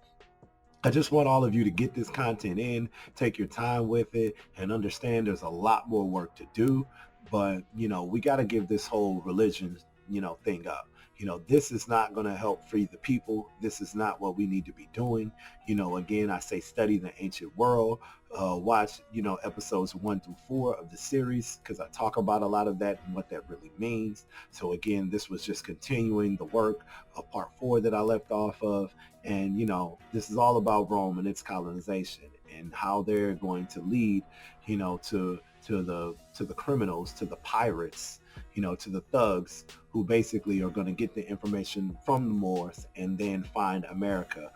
I just want all of you to get this content in, take your time with it, and understand there's a lot more work to do. But, you know, we got to give this whole religion, you know, thing up. You know, this is not going to help free the people. This is not what we need to be doing. You know, again, I say study the ancient world. Watch, you know, episodes 1 through 4 of the series, because I talk about a lot of that and what that really means. So again, this was just continuing the work of part 4 that I left off of. And, you know, this is all about Rome and its colonization and how they're going to lead, you know, to the criminals, to the pirates, you know, to the thugs who basically are going to get the information from the Moors and then find America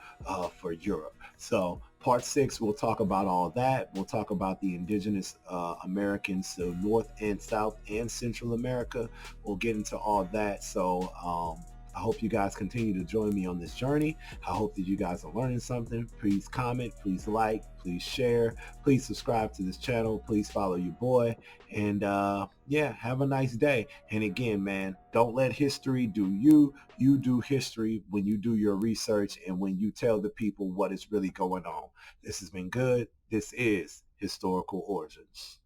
for Europe. So part 6, we'll talk about all that. We'll talk about the indigenous Americans, so North and South and Central America. We'll get into all that. So I hope you guys continue to join me on this journey. I hope that you guys are learning something. Please comment, please like, please share, please subscribe to this channel. Please follow your boy. And yeah, have a nice day. And again, man, don't let history do you. You do history when you do your research and when you tell the people what is really going on. This has been good. This is Historical Origins.